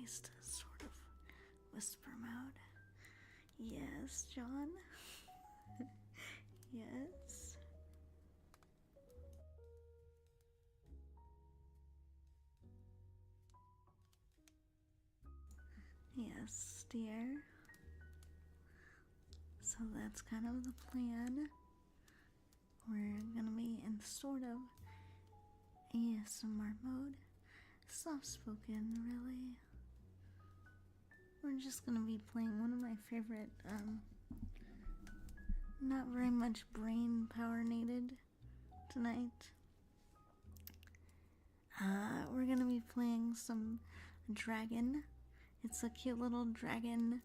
nice to sort of whisper mode. Yes, John. Yes. Yes, dear. So that's kind of the plan. We're gonna be in sort of ASMR mode. Soft spoken, really. We're just gonna be playing one of my favorite, not very much brain power needed tonight. We're gonna be playing some dragon. It's a cute little dragon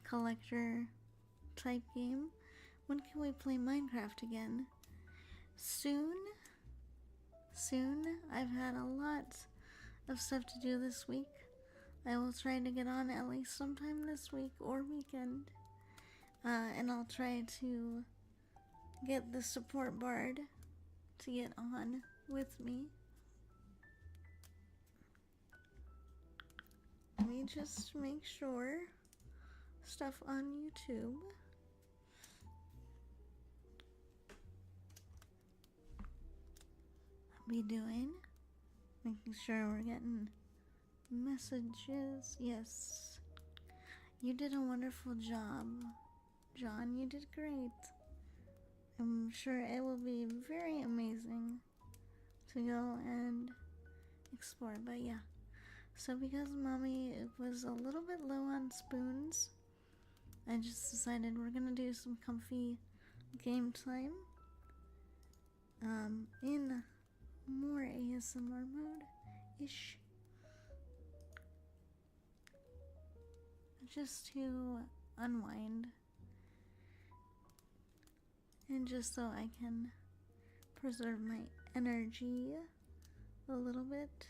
collector type game. When can we play Minecraft again? Soon. I've had a lot of stuff to do this week. I will try to get on at least sometime this week or weekend. And I'll try to get the support bard to get on with me. Let me just make sure. Stuff on YouTube. I'll be doing. Making sure we're getting messages. Yes. You did a wonderful job, John. You did great. I'm sure it will be very amazing to go and explore. But yeah. So because mommy was a little bit low on spoons, I just decided we're gonna do some comfy game time in more ASMR mode-ish. Just to unwind and just so I can preserve my energy a little bit.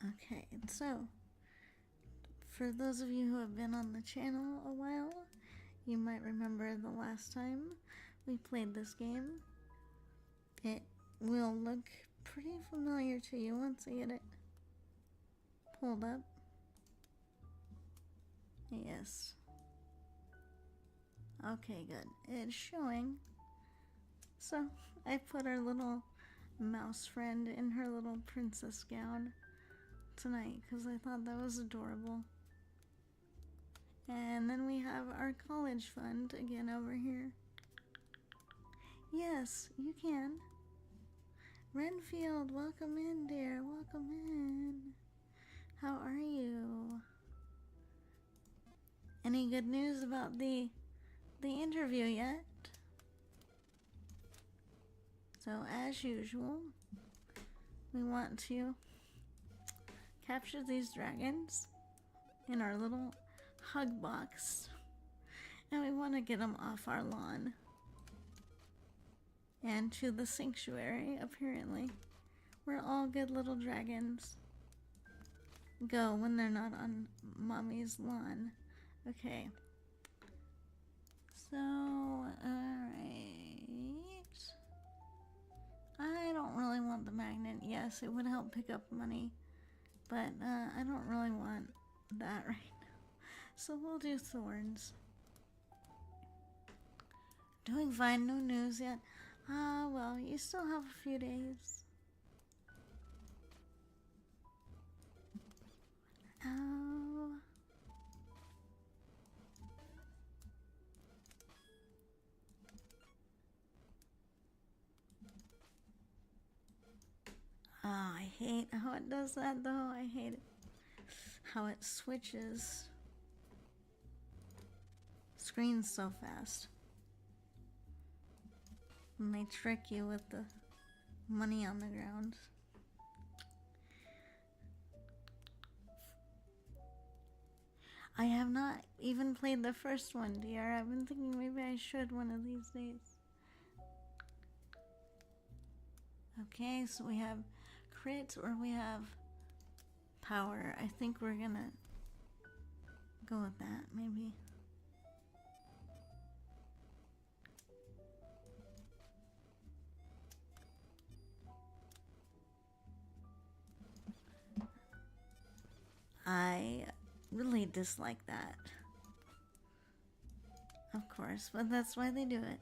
Okay, so for those of you who have been on the channel a while, you might remember the last time we played this game. It will look pretty familiar to you once I get it pulled up. Yes. Okay, good. It's showing. So I put our little mouse friend in her little princess gown tonight because I thought that was adorable. And then we have our college fund again over here. Yes, you can. Renfield, welcome in, dear. Welcome in. How are you? Any good news about the interview yet? So as usual, we want to capture these dragons in our little hug box, and we want to get them off our lawn and to the sanctuary. Apparently where all good little dragons go when they're not on mommy's lawn. Okay, so alright, I don't really want the magnet. Yes, it would help pick up money, but I don't really want that right now. So we'll do thorns. Doing fine, no news yet. Well, you still have a few days. Oh. Oh, I hate how it does that though. I hate it. How it switches screens so fast. And they trick you with the money on the ground. I have not even played the first one, dear. I've been thinking maybe I should one of these days. Okay, so we have crit or we have power. I think we're gonna go with that, maybe. I really dislike that. Of course, but that's why they do it.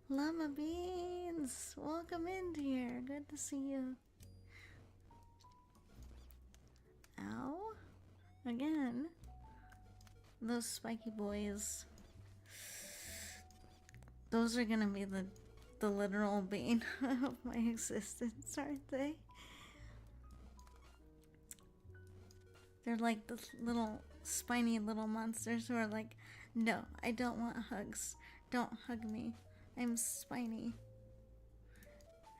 Llama Beans, welcome in, dear. Good to see you. Ow. Again. Those spiky boys. Those are gonna be the literal bane of my existence, aren't they? They're like the little spiny little monsters who are like, no, I don't want hugs. Don't hug me. I'm spiny.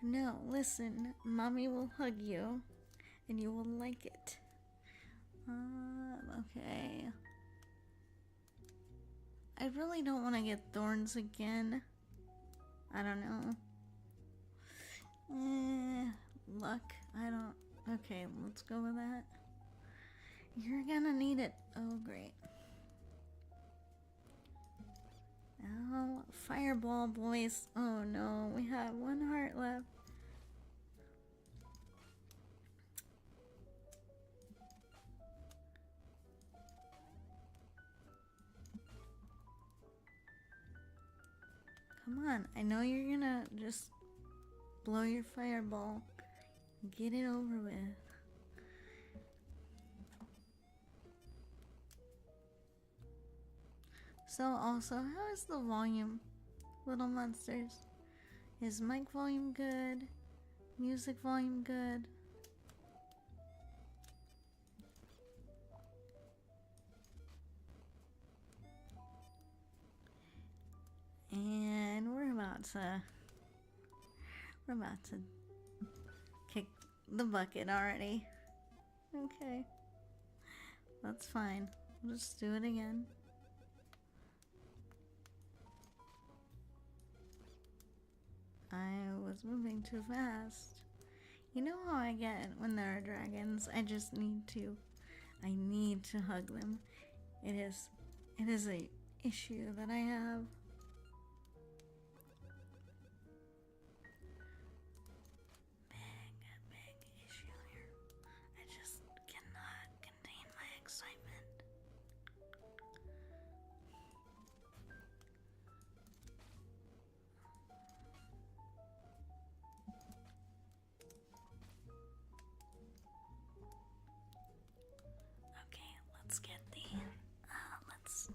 No, listen, mommy will hug you and you will like it. Okay. I really don't want to get thorns again. I don't know. Luck. I don't. Okay, let's go with that. You're gonna need it. Oh, great. Oh, fireball, boys. Oh no, we have one heart left. Come on, I know you're gonna just blow your fireball. Get it over with. So also, how is the volume, little monsters? Is mic volume good? Music volume good? And we're about to kick the bucket already. Okay. That's fine. We'll just do it again. I was moving too fast. You know how I get when there are dragons? I need to hug them. It is a issue that I have. Big issue here. I just cannot contain my excitement. Okay, let's get the let's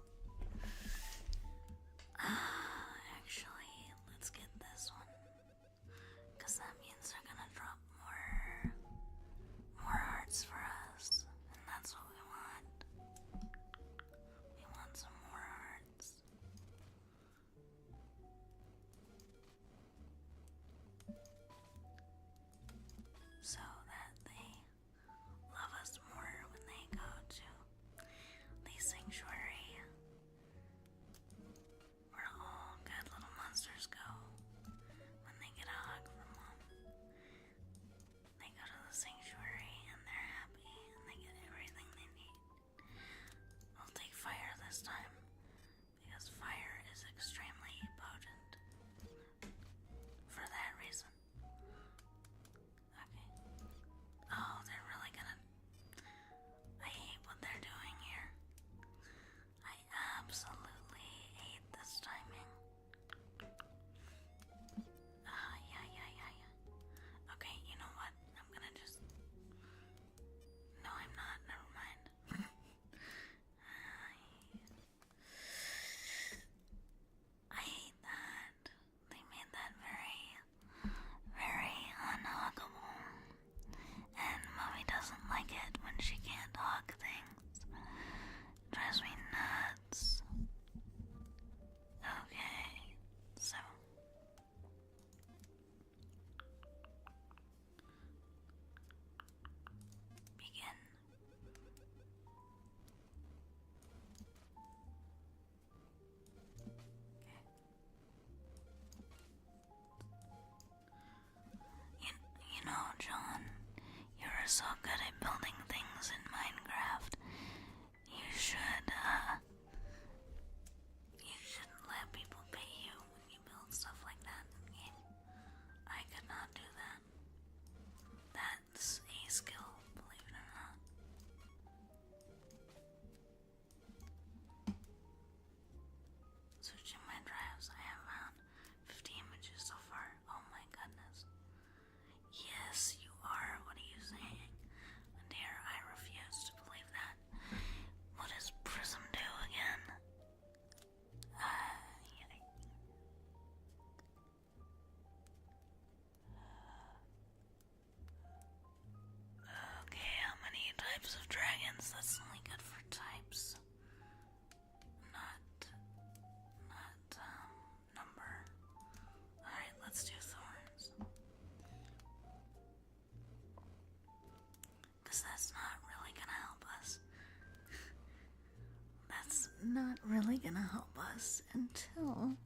not really gonna help us until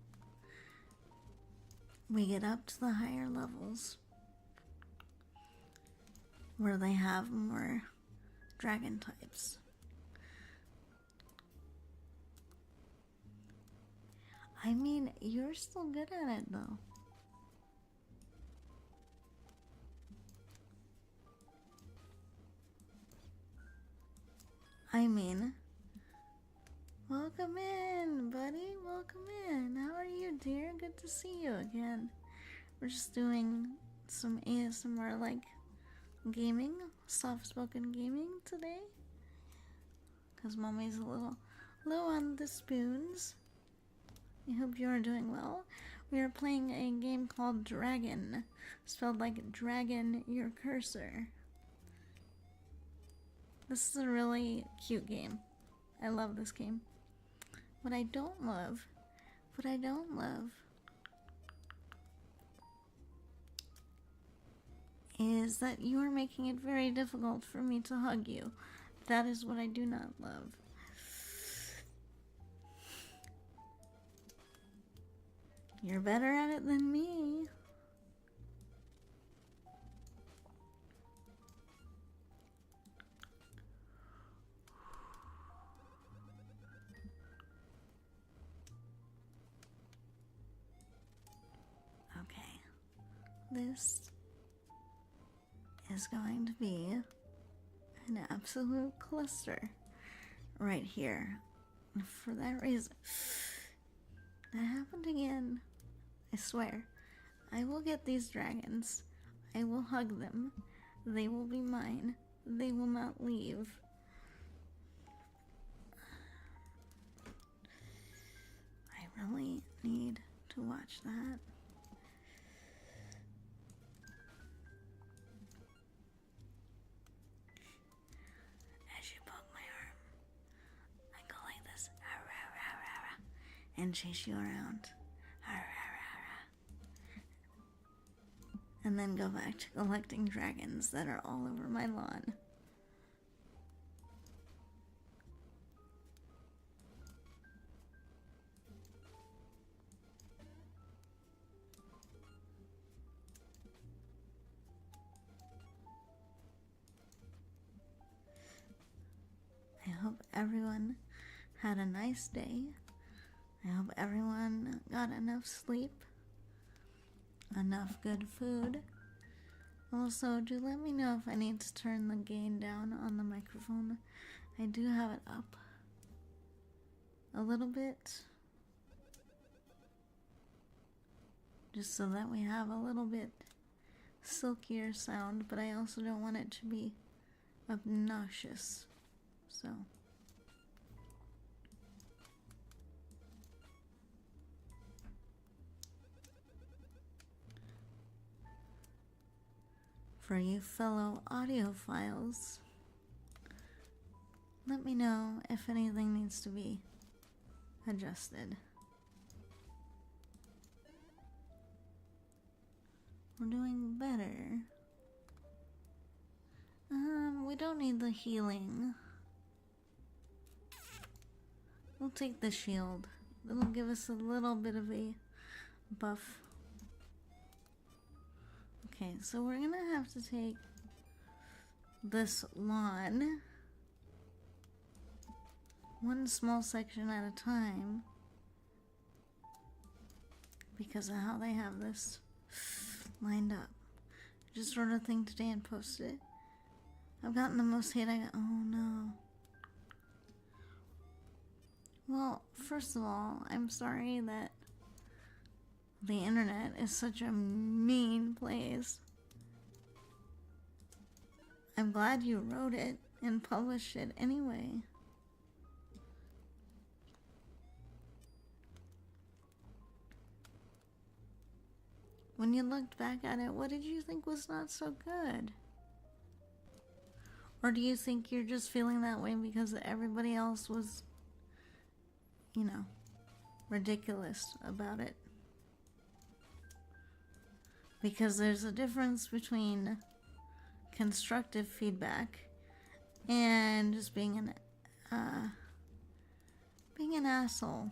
we get up to the higher levels where they have more dragon types. I mean, you're still good at it though. I mean, welcome in, buddy. Welcome in. How are you, dear? Good to see you again. We're just doing some ASMR like gaming, soft-spoken gaming today. Because mommy's a little low on the spoons. I hope you are doing well. We are playing a game called Dragon, spelled like dragon your cursor. This is a really cute game. I love this game. What I don't love is that you are making it very difficult for me to hug you. That is what I do not love. You're better at it than me. Okay. This is going to be an absolute cluster right here. For that reason, that happened again. I swear, I will get these dragons. I will hug them. They will be mine. They will not leave. I really need to watch that. As you poke my arm, I go like this and chase you around. And then go back to collecting dragons that are all over my lawn. I hope everyone had a nice day. I hope everyone got enough sleep. Enough good food. Also, do let me know if I need to turn the gain down on the microphone. I do have it up a little bit, just so that we have a little bit silkier sound, but I also don't want it to be obnoxious. So for you fellow audiophiles, let me know if anything needs to be adjusted. We're doing better. We don't need the healing. We'll take the shield. It'll give us a little bit of a buff. Okay, so we're gonna have to take this lawn one small section at a time because of how they have this lined up. I just wrote a thing today and posted it. I've gotten the most hate I got. Oh no. Well, first of all, I'm sorry that the internet is such a mean place. I'm glad you wrote it and published it anyway. When you looked back at it, what did you think was not so good? Or do you think you're just feeling that way because everybody else was, you know, ridiculous about it? Because there's a difference between constructive feedback and just being being an asshole.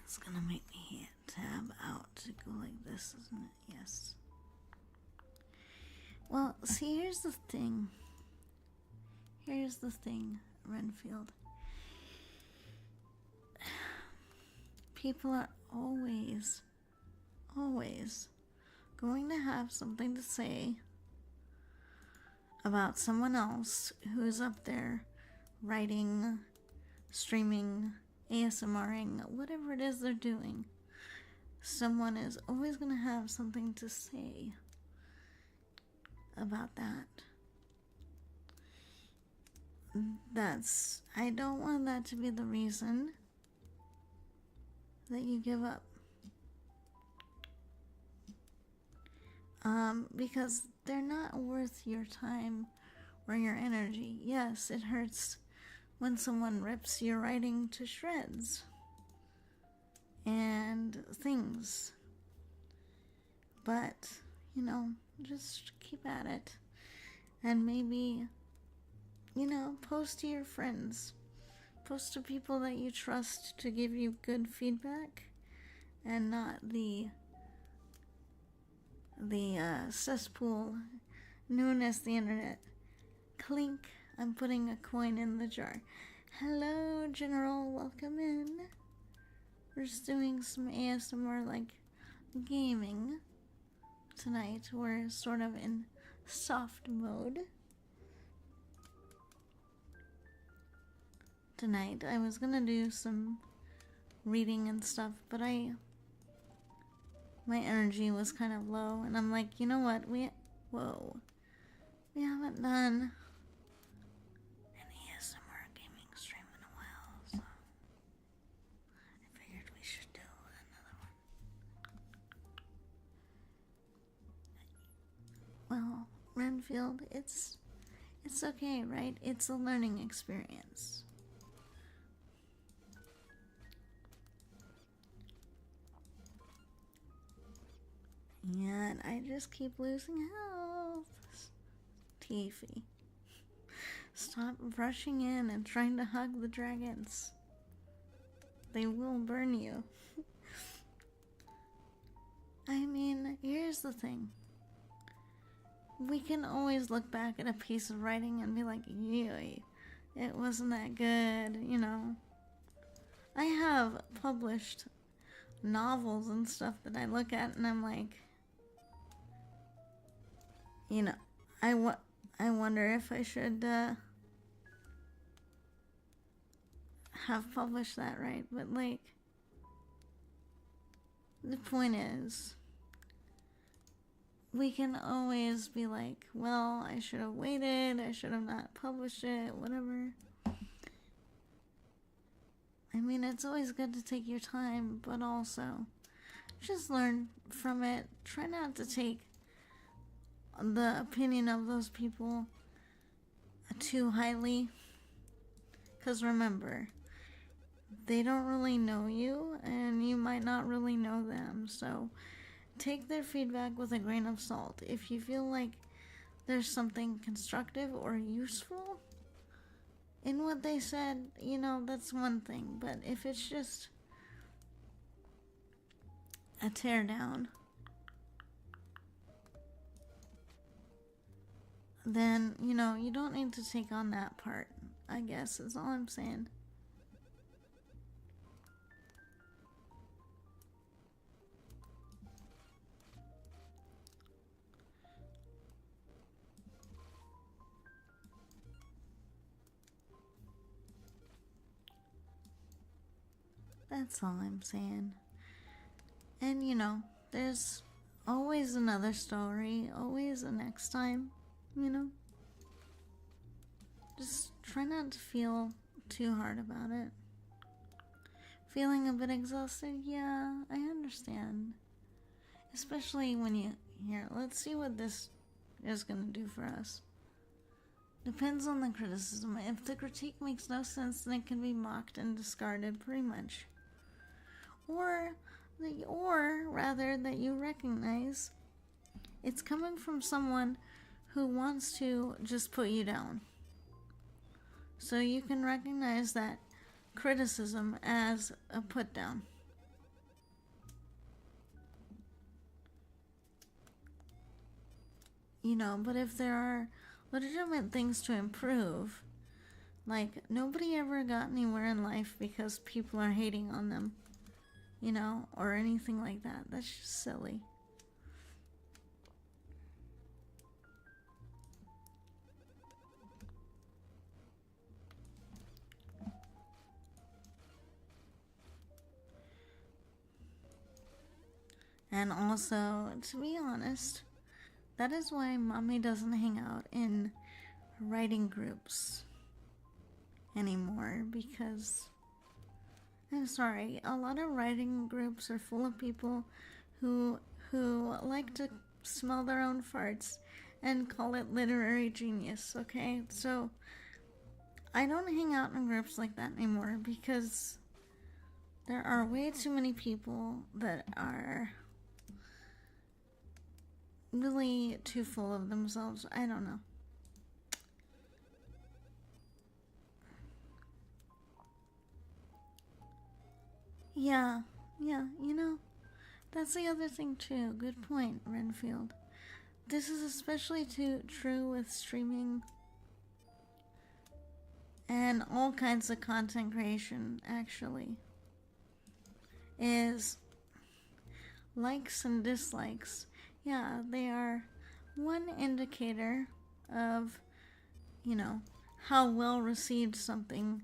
It's gonna make me tab out to go like this, isn't it? Yes. Well, see, here's the thing. Renfield. People are always going to have something to say about someone else who's up there writing, streaming, ASMRing, whatever it is they're doing. Someone is always going to have something to say about that. I don't want that to be the reason that you give up. Because they're not worth your time or your energy. Yes, it hurts when someone rips your writing to shreds and things. But, just keep at it. And maybe, post to your friends. Post to people that you trust to give you good feedback and not the cesspool known as the internet. Clink, I'm putting a coin in the jar. Hello, General, welcome in. We're just doing some ASMR like gaming tonight. We're sort of in soft mode. Tonight I was gonna do some reading and stuff, but my energy was kind of low, and I'm like, you know what, we haven't done an ASMR gaming stream in a while, so I figured we should do another one. Well, Renfield, it's okay, right? It's a learning experience. And I just keep losing health. Tiffy. Stop rushing in and trying to hug the dragons. They will burn you. I mean, here's the thing. We can always look back at a piece of writing and be like, yay, it wasn't that good, I have published novels and stuff that I look at and I'm like, I wonder if I should have published that, right? But the point is, we can always be like, well, I should have waited, I should have not published it, whatever. I mean, it's always good to take your time, but also just learn from it. Try not to take the opinion of those people too highly, because remember, they don't really know you and you might not really know them, so take their feedback with a grain of salt. If you feel like there's something constructive or useful in what they said, that's one thing, but if it's just a teardown, then, you don't need to take on that part, I guess, is all I'm saying. That's all I'm saying. And, there's always another story, always a next time, Just try not to feel too hard about it. Feeling a bit exhausted? Yeah, I understand. Especially when here, let's see what this is gonna do for us. Depends on the criticism. If the critique makes no sense, then it can be mocked and discarded, pretty much. Or or rather that you recognize it's coming from someone who wants to just put you down. So you can recognize that criticism as a put down. You know, but if there are legitimate things to improve, like nobody ever got anywhere in life because people are hating on them, you know, or anything like that. That's just silly. And also, to be honest, that is why Mommy doesn't hang out in writing groups anymore, because I'm sorry, a lot of writing groups are full of people who like to smell their own farts and call it literary genius, okay? So I don't hang out in groups like that anymore because there are way too many people that are really too full of themselves. I don't know. Yeah, you know, that's the other thing too. Good point, Renfield. This is especially true with streaming and all kinds of content creation, actually. Is likes and dislikes. Yeah, they are one indicator of, you know, how well received something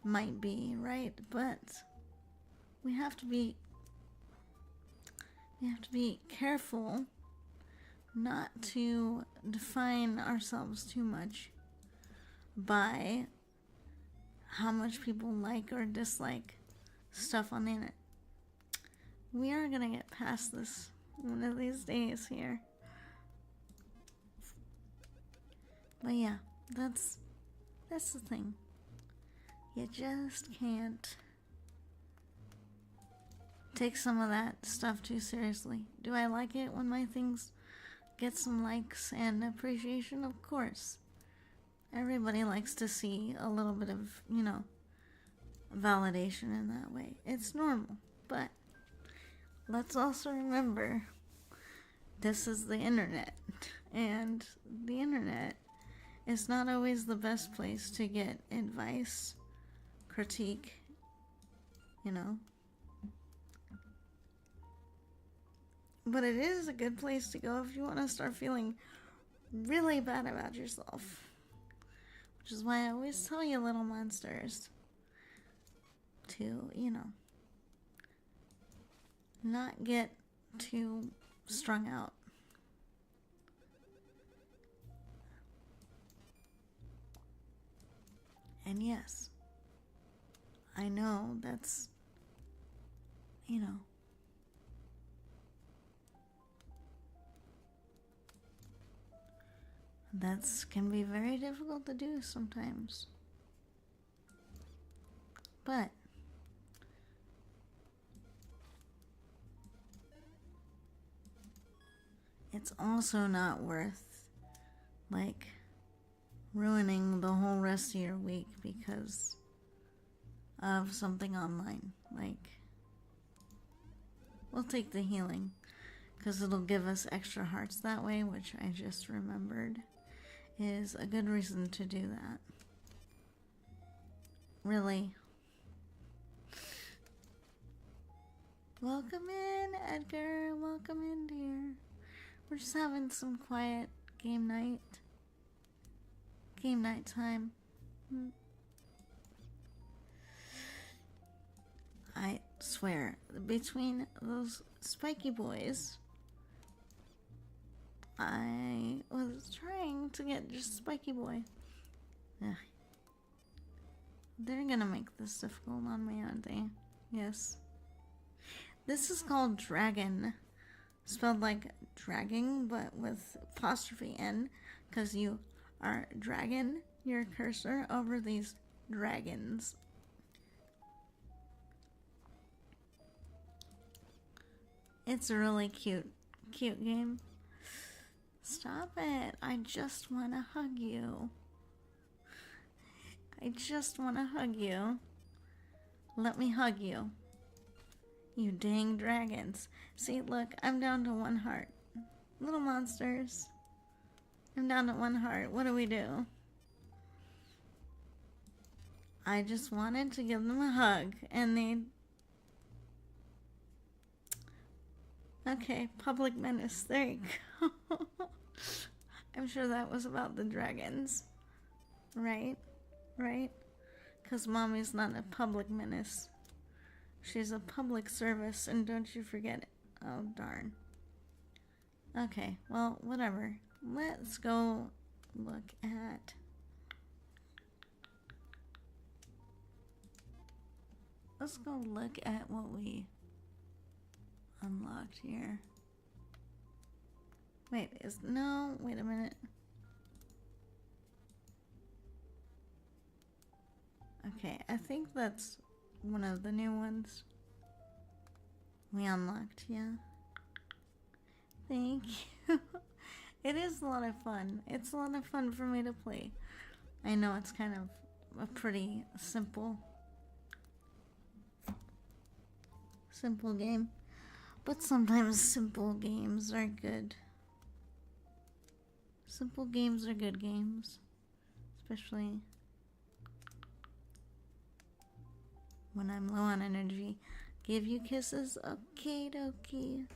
might be, right? But we have to be careful not to define ourselves too much by how much people like or dislike stuff on the internet. We are gonna get past this one of these days here. But yeah, that's the thing. You just can't take some of that stuff too seriously. Do I like it when my things get some likes and appreciation? Of course. Everybody likes to see a little bit of, you know, validation in that way. It's normal. But let's also remember this is the internet. And the internet is not always the best place to get advice, critique, you know. But it is a good place to go if you want to start feeling really bad about yourself. Which is why I always tell you, little monsters, to, you know, not get too strung out. And yes, I know that's, you know, that's can be very difficult to do sometimes. But it's also not worth, like, ruining the whole rest of your week because of something online. Like, we'll take the healing because it'll give us extra hearts that way, which I just remembered is a good reason to do that. Really. Welcome in, Edgar. Welcome in, dear. We're just having some quiet game night. Game night time. I swear, between those spiky boys, I was trying to get just Spiky Boy. Ugh. They're gonna make this difficult on me, aren't they? Yes. This is called Dragon. Spelled like dragging, but with apostrophe N. Because you are dragging your cursor over these dragons. It's a really cute game. Stop it. I just want to hug you. I just want to hug you. Let me hug you. You dang dragons. See, look, I'm down to 1 heart. Little monsters. I'm down to 1 heart. What do we do? I just wanted to give them a hug, and they... Okay, public menace. There you go. I'm sure that was about the dragons. Right? Right? Because Mommy's not a public menace. She's a public service, and don't you forget it. Oh, darn. Okay, well, whatever. Let's go look at... Let's go look at what we unlocked here. Wait, wait a minute. Okay, I think that's one of the new ones we unlocked, yeah. Thank you. It is a lot of fun. It's a lot of fun for me to play. I know it's kind of a pretty simple game, but sometimes simple games are good. Simple games are good games, especially when I'm low on energy. Give you kisses? Okay, dokie.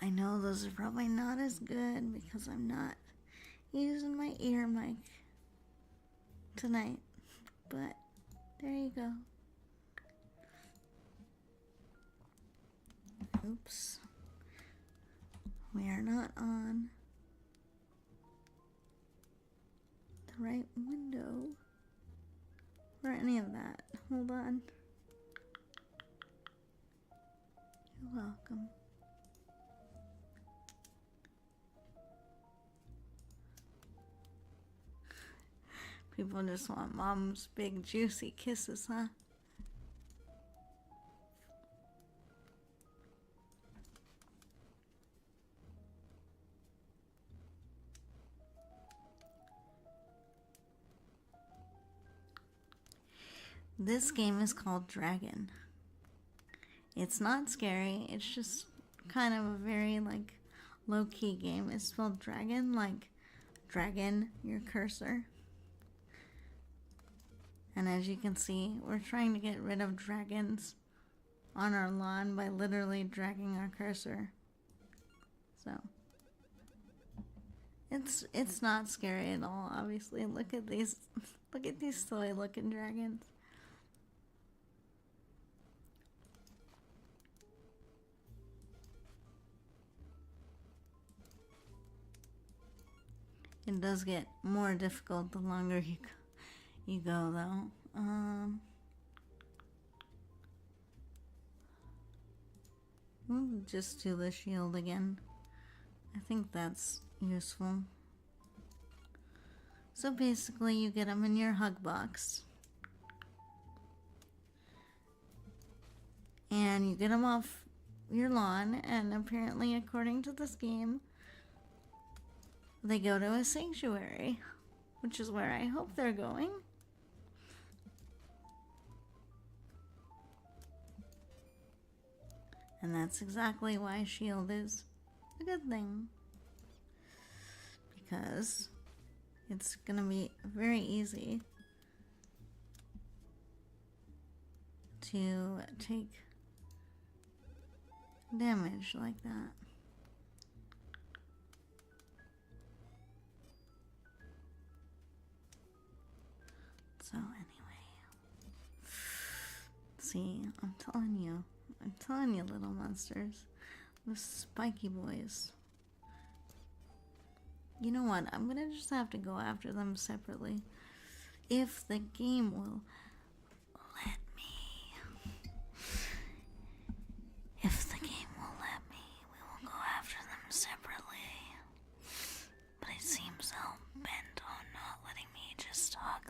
I know those are probably not as good because I'm not using my ear mic tonight, but there you go. Oops. We are not on the right window or any of that. Hold on. You're welcome. People just want Mom's big juicy kisses, huh? This game is called Dragon. It's not scary. It's just kind of a very, low-key game. It's spelled Dragon, like dragon, your cursor. And as you can see, we're trying to get rid of dragons on our lawn by literally dragging our cursor. So, it's not scary at all, obviously. Look at these silly looking dragons. It does get more difficult the longer you go, though. We'll just do the shield again. I think that's useful. So basically, you get them in your hug box. And you get them off your lawn, and apparently, according to this game, they go to a sanctuary, which is where I hope they're going. And that's exactly why shield is a good thing. Because it's gonna be very easy to take damage like that. So anyway, see, I'm telling you, little monsters, the spiky boys. You know what? I'm gonna just have to go after them separately, if the game will let me. If the game will let me, we will go after them separately. But it seems hell bent on not letting me just hug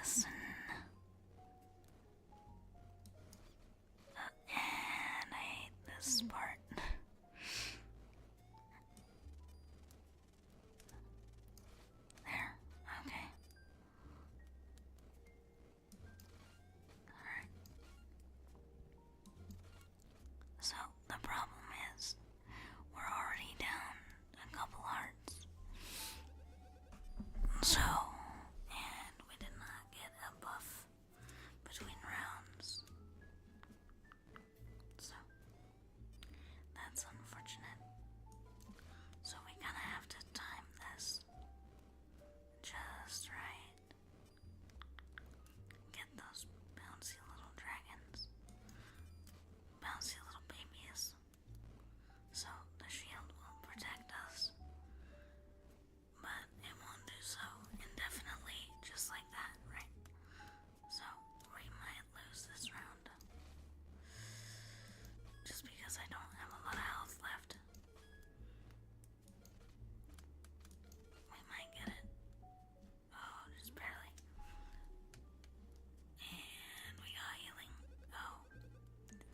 listen. And I hate this part. There, okay. Alright. So, the problem is, we're already down a couple hearts. So, and we did not get a buff between rounds. So, that's unfortunate. So we kinda have to time this just right. Get those bouncy little dragons. Bouncy little babies. So the shield will protect us. But it won't do so indefinitely, just like that, right? So we might lose this round. Just because I don't have a lot of health left. We might get it. Oh, just barely. And we got healing. Oh,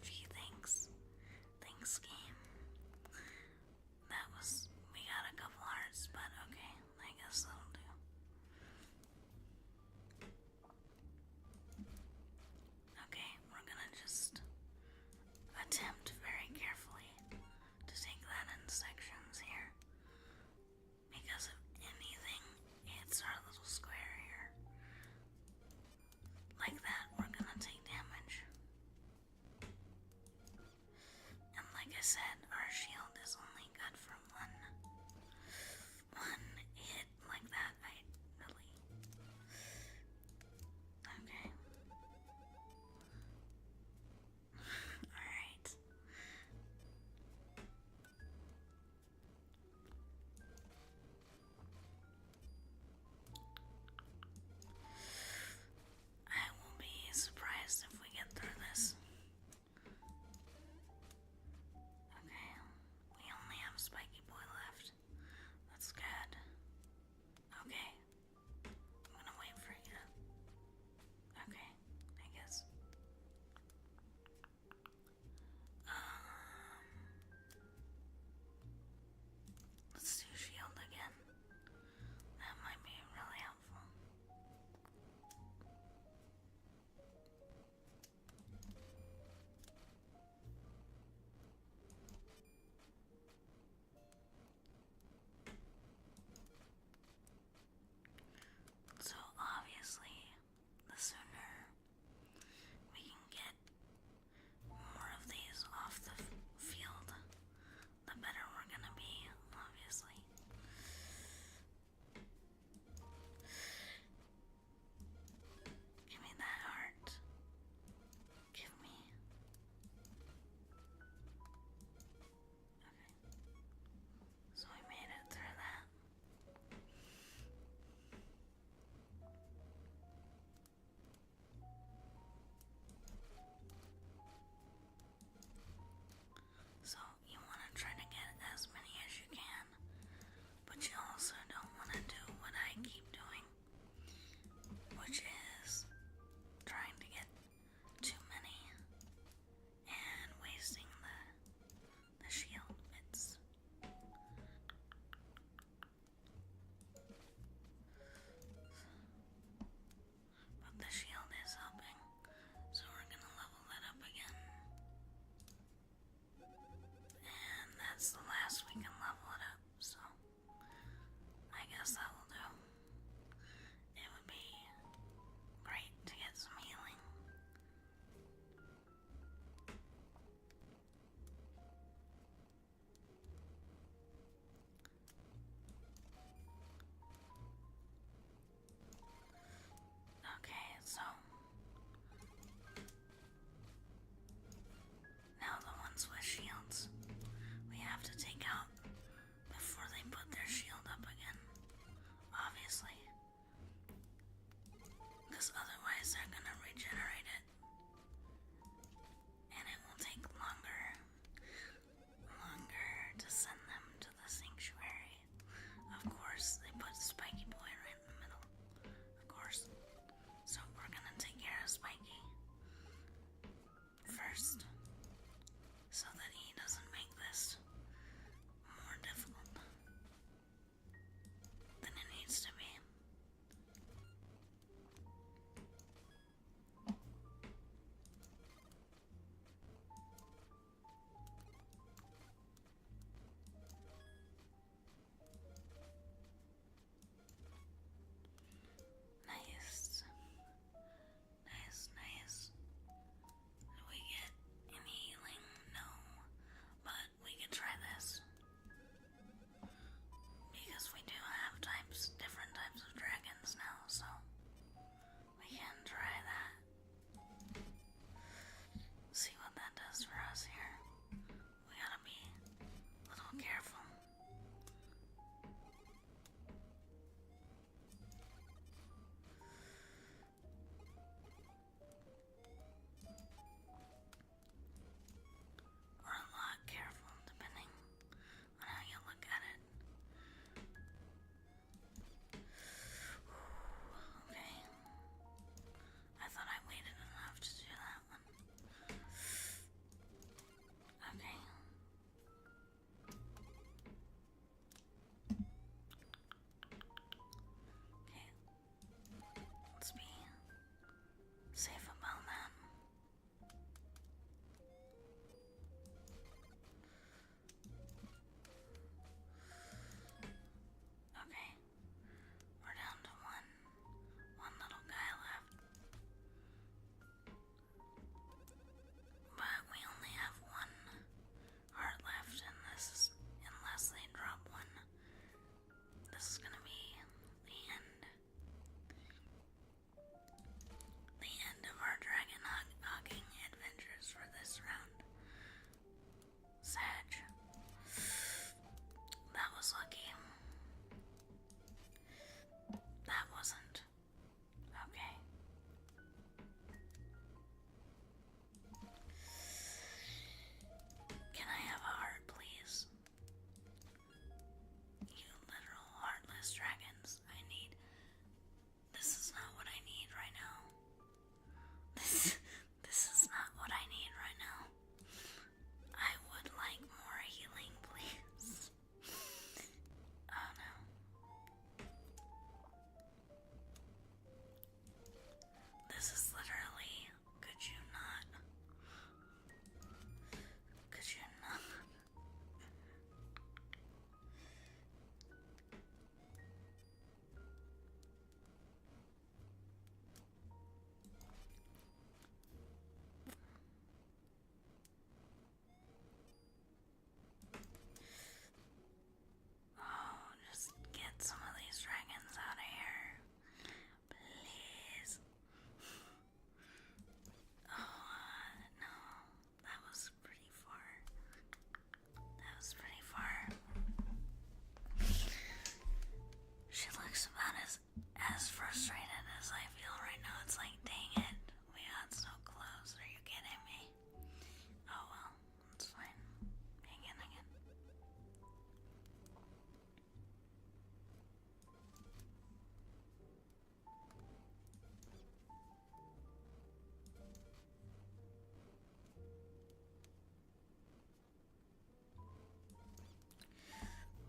gee, thanks. Thanks, game. That was, we got a couple hearts, but okay, I guess that'll do. Okay, we're gonna just attempt very carefully to take that in sections here. Because if anything hits our little square here, like that, we're gonna take damage. And like I said, our shield is only good for one hit like that. I really... Okay. Alright. I will be surprised if we get through this. Okay, we only have Spiky Boy left. That's good. Okay, I'm gonna wait for you. Okay, I guess. Let's do shield again. That might be really helpful. So obviously, the sooner we can get more of these off the field, the better we're gonna be, obviously. Give me that heart. Give me. Okay. So we made it through that. So you want to try to get as many as you can, but you also don't want to do what I keep doing, which is trying to get too many and wasting the shield bits. But the shield is helping, so we're gonna level that up again. And that's the last we can level it up, so I guess that will do. It would be great to get some healing. Okay, so now the ones with shields we have to take out before they put their shield up again, obviously, because otherwise they're gonna regenerate it, and it will take longer to send them to the sanctuary. Of course, they put Spiky Boy right in the middle, of course. So As frustrated as I feel right now, it's like, dang it, we got so close. Are you kidding me? Oh well, it's fine. Again.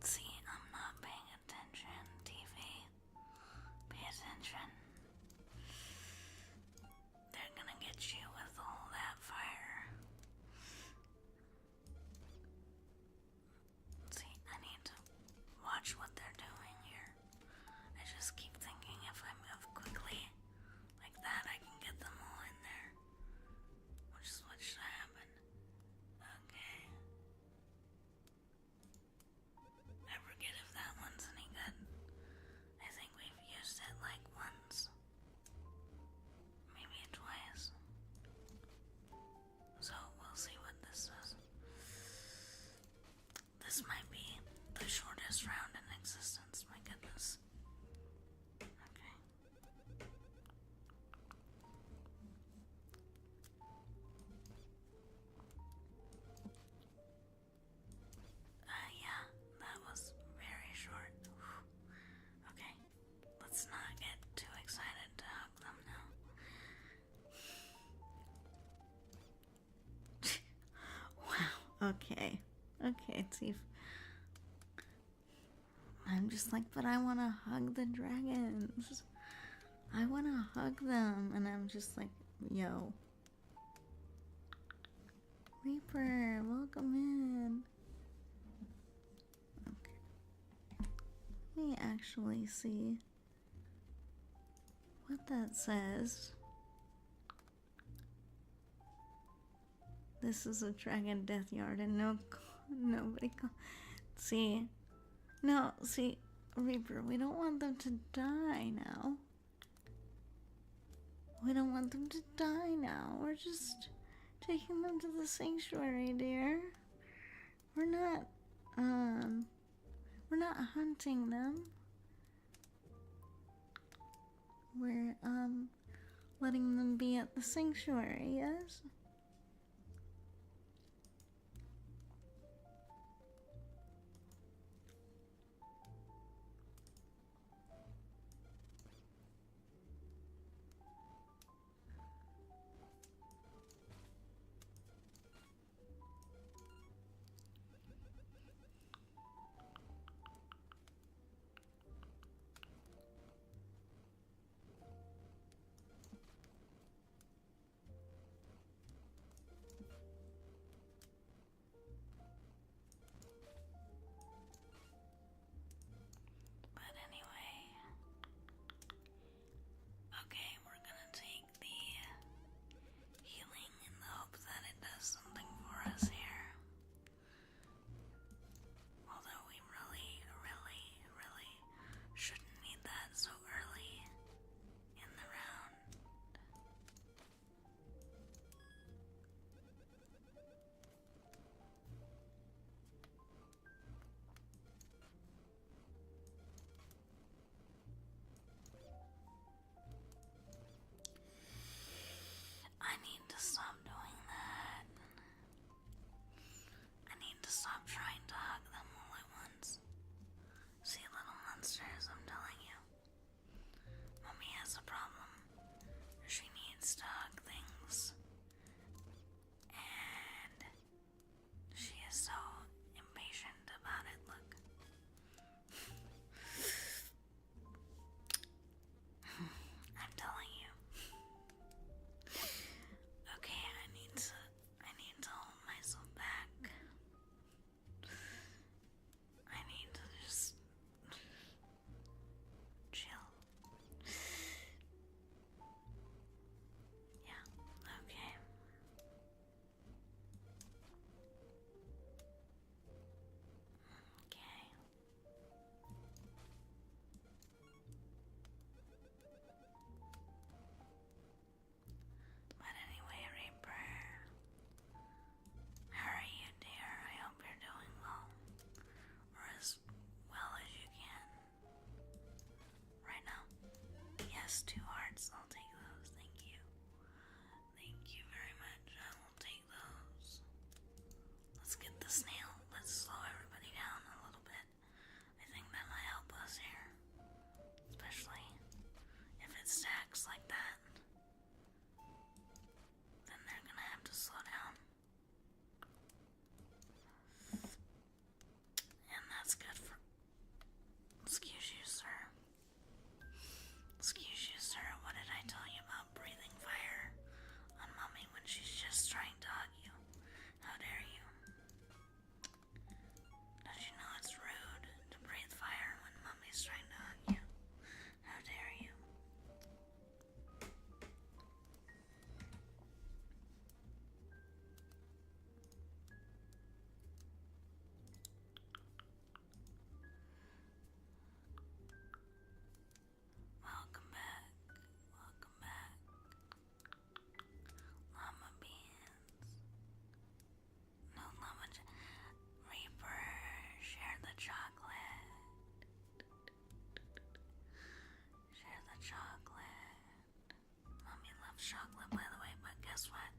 See, I'm not paying attention. TV. Pay attention. They're gonna get you with all that fire. See, I need to watch what they're doing here. I just keep thinking if I move quickly like that, I can get them all in there. Which is what should happen. Okay. I forget if that one's any good. I think we've used it like once. Maybe twice. So we'll see what this is. This might be the shortest round in existence, my goodness. Okay. Yeah, that was very short. Okay, let's not get too excited to hug them now. Wow, okay. Okay, Tief. I'm just like, but I want to hug the dragons. I want to hug them. And I'm just like, yo. Reaper, welcome in. Okay. Let me actually see what that says. This is a dragon death yard and nobody see. No, see, Reaper, we don't want them to die now. We don't want them to die now. We're just taking them to the sanctuary, dear. We're not hunting them. We're, letting them be at the sanctuary, yes? Yes, 2 hearts. I'll take those. Thank you. Thank you very much. I will take those. Let's get the snail. Let's slow everybody down a little bit. I think that might help us here. Especially if it stacks like that. Then they're gonna have to slow down. And that's good for... Excuse you, sir. Excuse you, sir. What did I tell you about breathing fire on Mommy when she's just trying to hug you? How dare you? Don't you know it's rude to breathe fire when Mommy's trying to hug you? How dare you? Welcome back. Welcome back. Llama beans. No llama. Reaper, share the chocolate. Share the chocolate. Mommy loves chocolate, by the way, but guess what?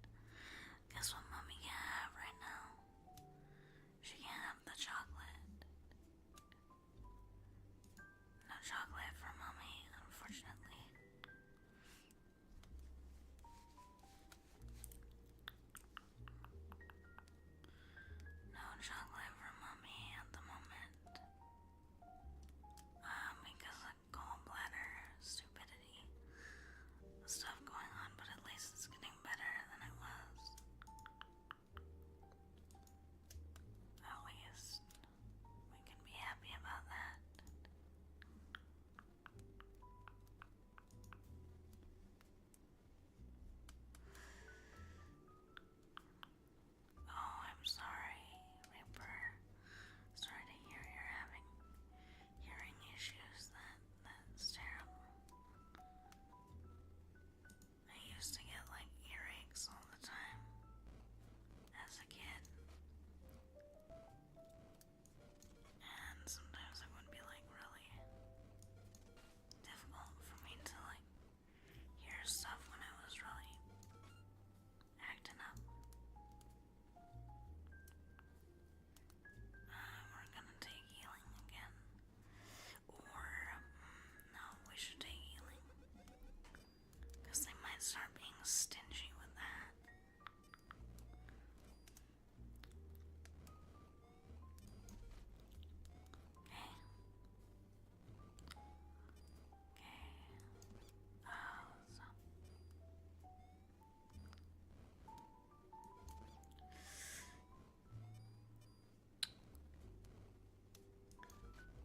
Guess what Mommy can't have right now? She can't have the chocolate. No chocolate for Mommy, unfortunately. No chocolate for Mommy at the moment. Because of gallbladder stupidity stuff going on, but at least it's getting better than it was. At least we can be happy about that. Oh, I'm sorry, Reaper. Sorry to hear you're having hearing issues. That's terrible. I used to get like earaches all the time as a kid. And sometimes it would be like really difficult for me to like hear stuff when I was really acting up. We're gonna take healing again. Or, no, we should take healing. Because they might start being stingy with that. Okay. Okay. Oh, so.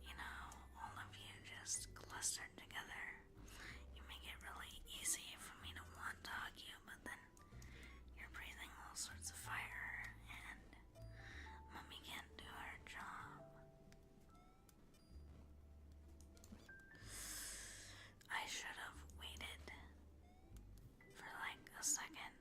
You know, all of you just clustered together. You make it really easy for me to want to hug you, but then you're breathing all sorts of fire, and Mommy can't do her job. I should have waited for like a second.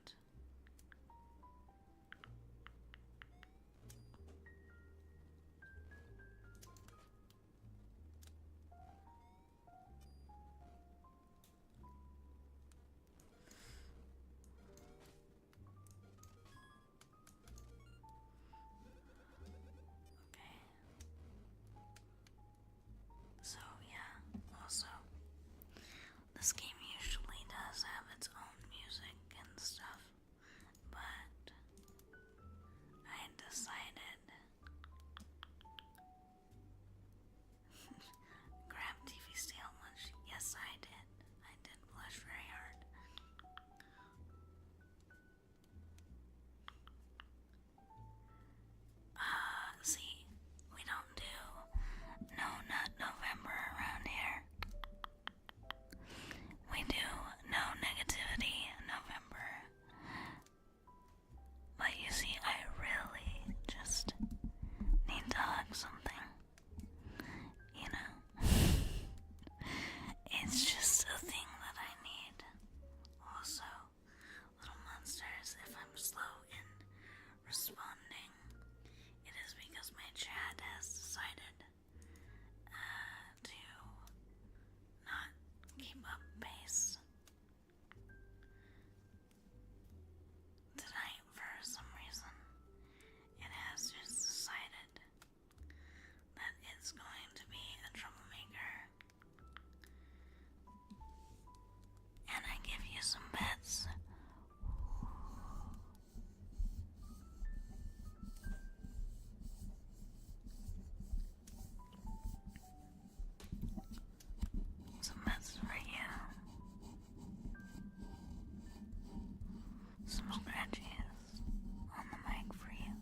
Okay. So yeah, also, this game usually does have its own music and stuff, but I decided grab TV Steel lunch. Yes, I did. I did blush very hard. See, we don't do No Nut November around here. We some pets. Some pets for you. Some scratches on the mic for you.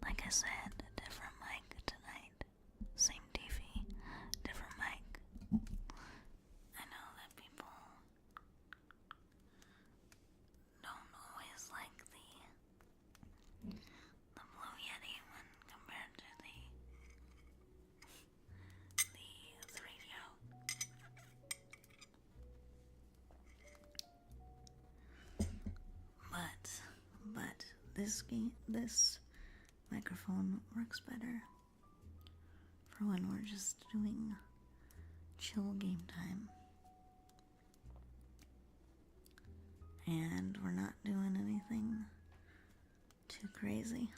Like I said, a different mic tonight. Same TV, different mic. I know that people don't always like the Blue Yeti when compared to the 3DO. But this microphone works better for when we're just doing chill game time. And we're not doing anything too crazy.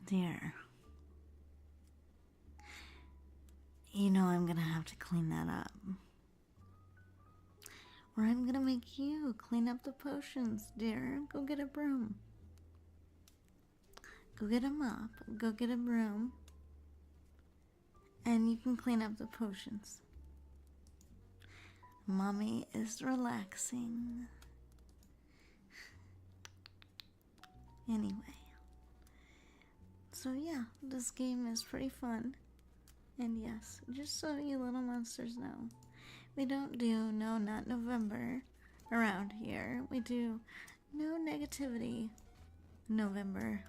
Dear, you know I'm gonna have to clean that up. Or I'm gonna make you clean up the potions, dear. Go get a broom. Go get a mop. Go get a broom. And you can clean up the potions. Mommy is relaxing. Anyway. So yeah, this game is pretty fun. And yes, just so you little monsters know, we don't do No Not November around here. We do No Negativity November.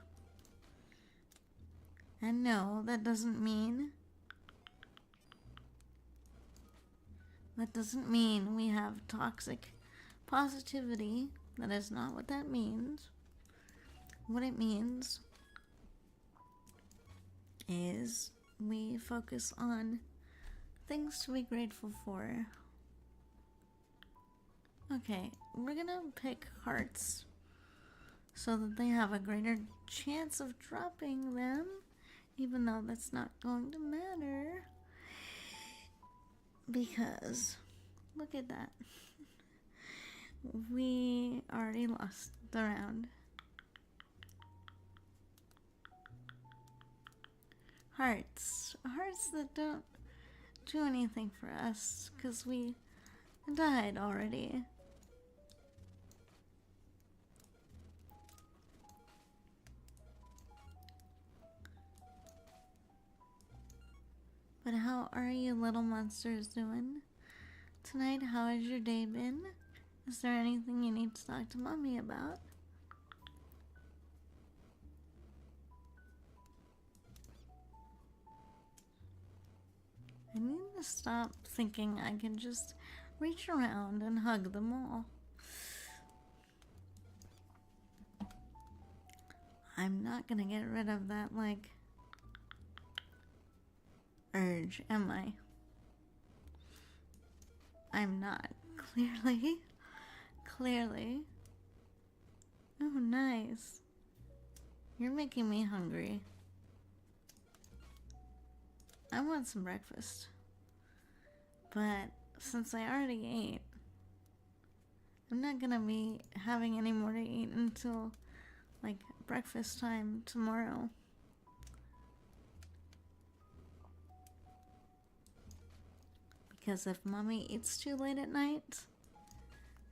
And no, that doesn't mean we have toxic positivity. That is not what that means. What it means is we focus on things to be grateful for. Okay, we're gonna pick hearts so that they have a greater chance of dropping them, even though that's not going to matter. Because, look at that. We already lost the round. Hearts that don't do anything for us because we died already. But how are you little monsters doing tonight? How has your day been? Is there anything you need to talk to Mommy about? I need to stop thinking I can just reach around and hug them all. I'm not gonna get rid of that, urge, am I? I'm not. Clearly. Oh, nice. You're making me hungry. I want some breakfast. But since I already ate, I'm not gonna be having any more to eat until breakfast time tomorrow. Because if Mommy eats too late at night,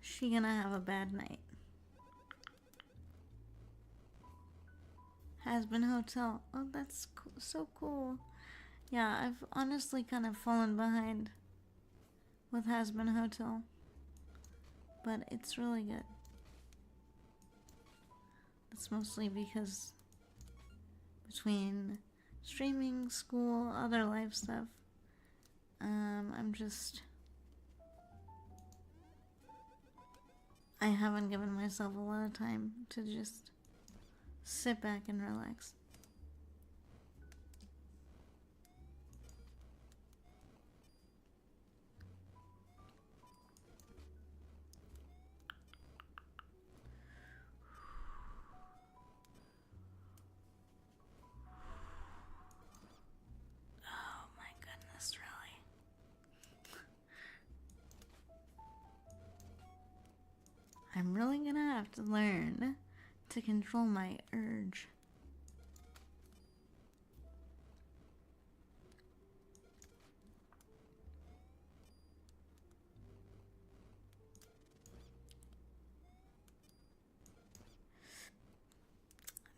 she gonna have a bad night. Has-Been Hotel. Oh, that's so cool. Yeah, I've honestly kind of fallen behind with Has-Been Hotel. But it's really good. It's mostly because between streaming, school, other life stuff, I haven't given myself a lot of time to just sit back and relax. I'm really gonna have to learn to control my urge.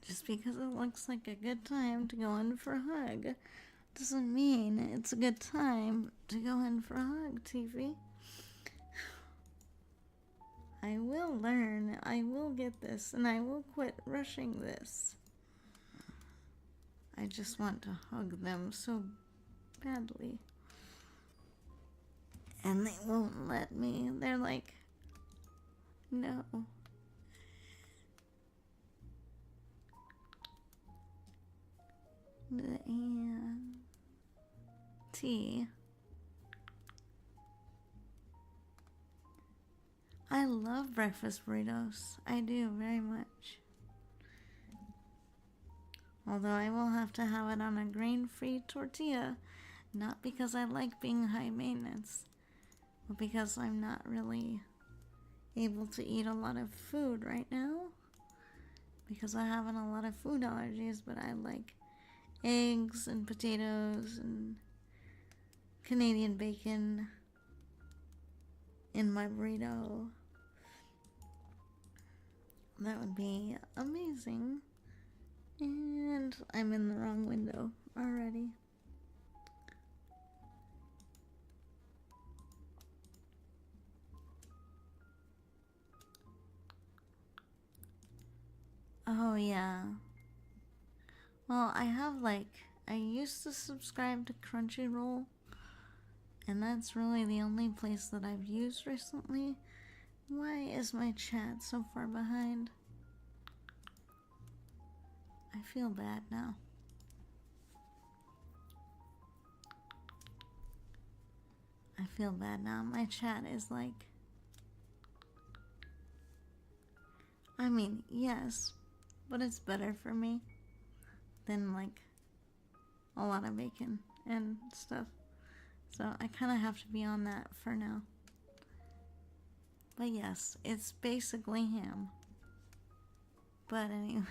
Just because it looks like a good time to go in for a hug doesn't mean it's a good time to go in for a hug, TV. I will learn, I will get this, and I will quit rushing this. I just want to hug them so badly. And they won't let me. They're like, no. Tea. I love breakfast burritos. I do very much. Although I will have to have it on a grain-free tortilla, not because I like being high maintenance, but because I'm not really able to eat a lot of food right now. Because I have a lot of food allergies, but I like eggs and potatoes and Canadian bacon in my burrito. That would be amazing. And I'm in the wrong window already. Oh yeah. Well, I used to subscribe to Crunchyroll, and that's really the only place that I've used recently. Why is my chat so far behind? I feel bad now. I feel bad now. My chat is like... I mean, yes, but it's better for me than like a lot of bacon and stuff. So I kind of have to be on that for now. But yes, it's basically ham. But anyway.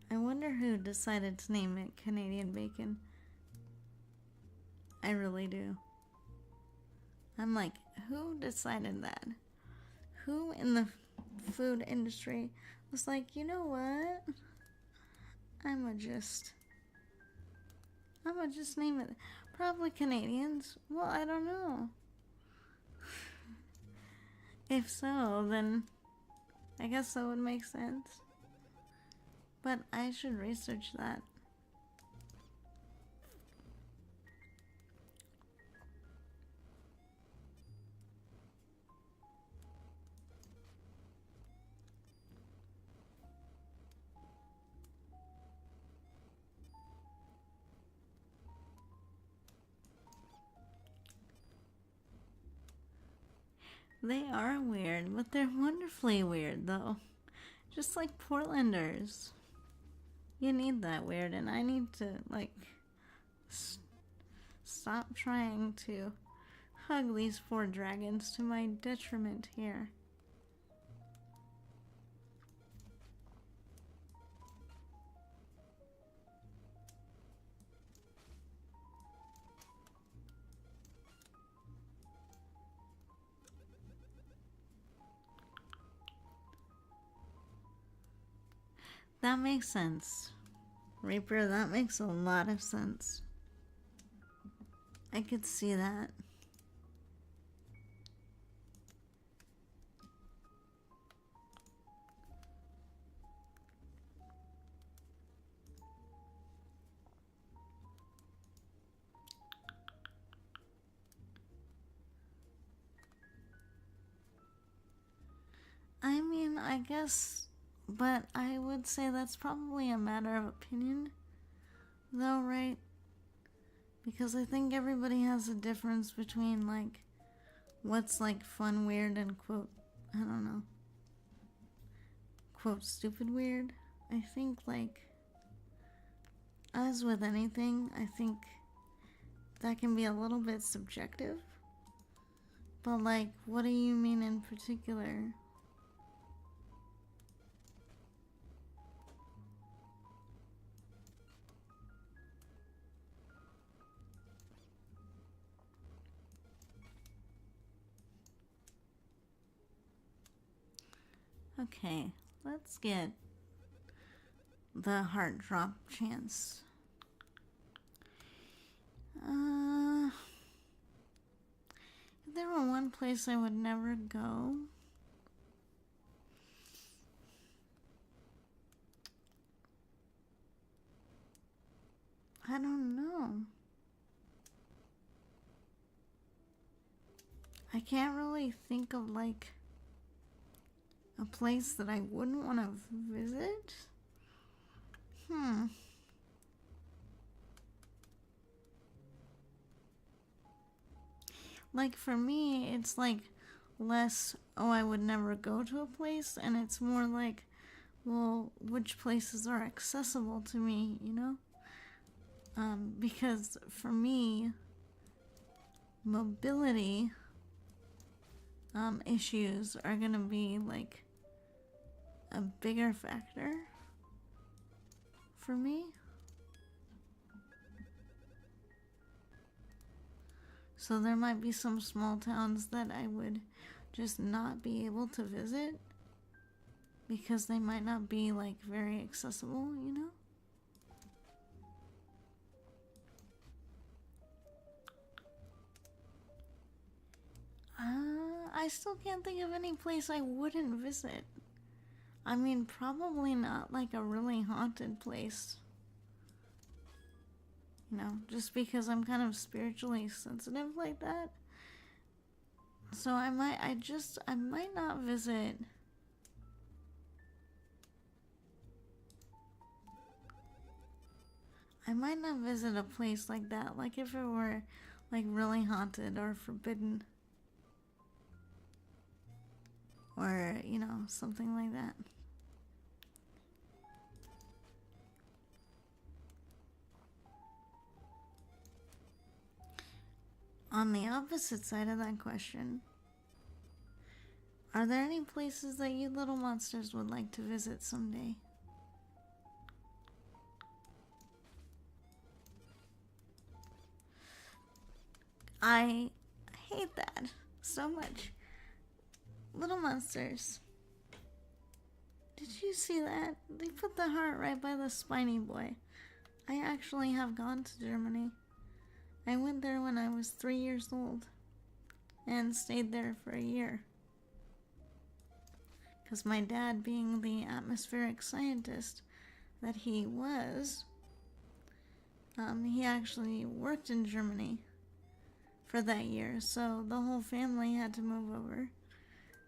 I wonder who decided to name it Canadian bacon. I really do. I'm like, who decided that? Who in the food industry was like, you know what? I'ma just name it. Probably Canadians. Well, I don't know. If so, then I guess that would make sense. But I should research that. They are weird, but they're wonderfully weird, though. Just like Portlanders. You need that weird, and I need to, like, stop trying to hug these poor dragons to my detriment here. That makes sense. Reaper, that makes a lot of sense. I could see that. I mean, I guess, but I would say that's probably a matter of opinion, though, right? Because I think everybody has a difference between, like, what's, like, fun weird and, quote, I don't know, quote, stupid weird. I think, like, as with anything, I think that can be a little bit subjective. But, like, what do you mean in particular? Okay, let's get the heart drop chance. If there were one place I would never go, I don't know. I can't really think of, like, a place that I wouldn't want to visit. Like, for me, it's like less, oh, I would never go to a place, and it's more like, well, which places are accessible to me, you know? Because for me, mobility issues are gonna be like a bigger factor for me. So there might be some small towns that I would just not be able to visit because they might not be like very accessible, you know? I still can't think of any place I wouldn't visit. I mean, probably not like a really haunted place. You know, just because I'm kind of spiritually sensitive like that. So I might not visit. I might not visit a place like that, like if it were like really haunted or forbidden. Or, you know, something like that. On the opposite side of that question, are there any places that you little monsters would like to visit someday? I hate that so much. Little monsters. Did you see that? They put the heart right by the spiny boy. I actually have gone to Germany. I went there when I was 3 years old and stayed there for a year. Because my dad, being the atmospheric scientist that he was, he actually worked in Germany for that year. So the whole family had to move over.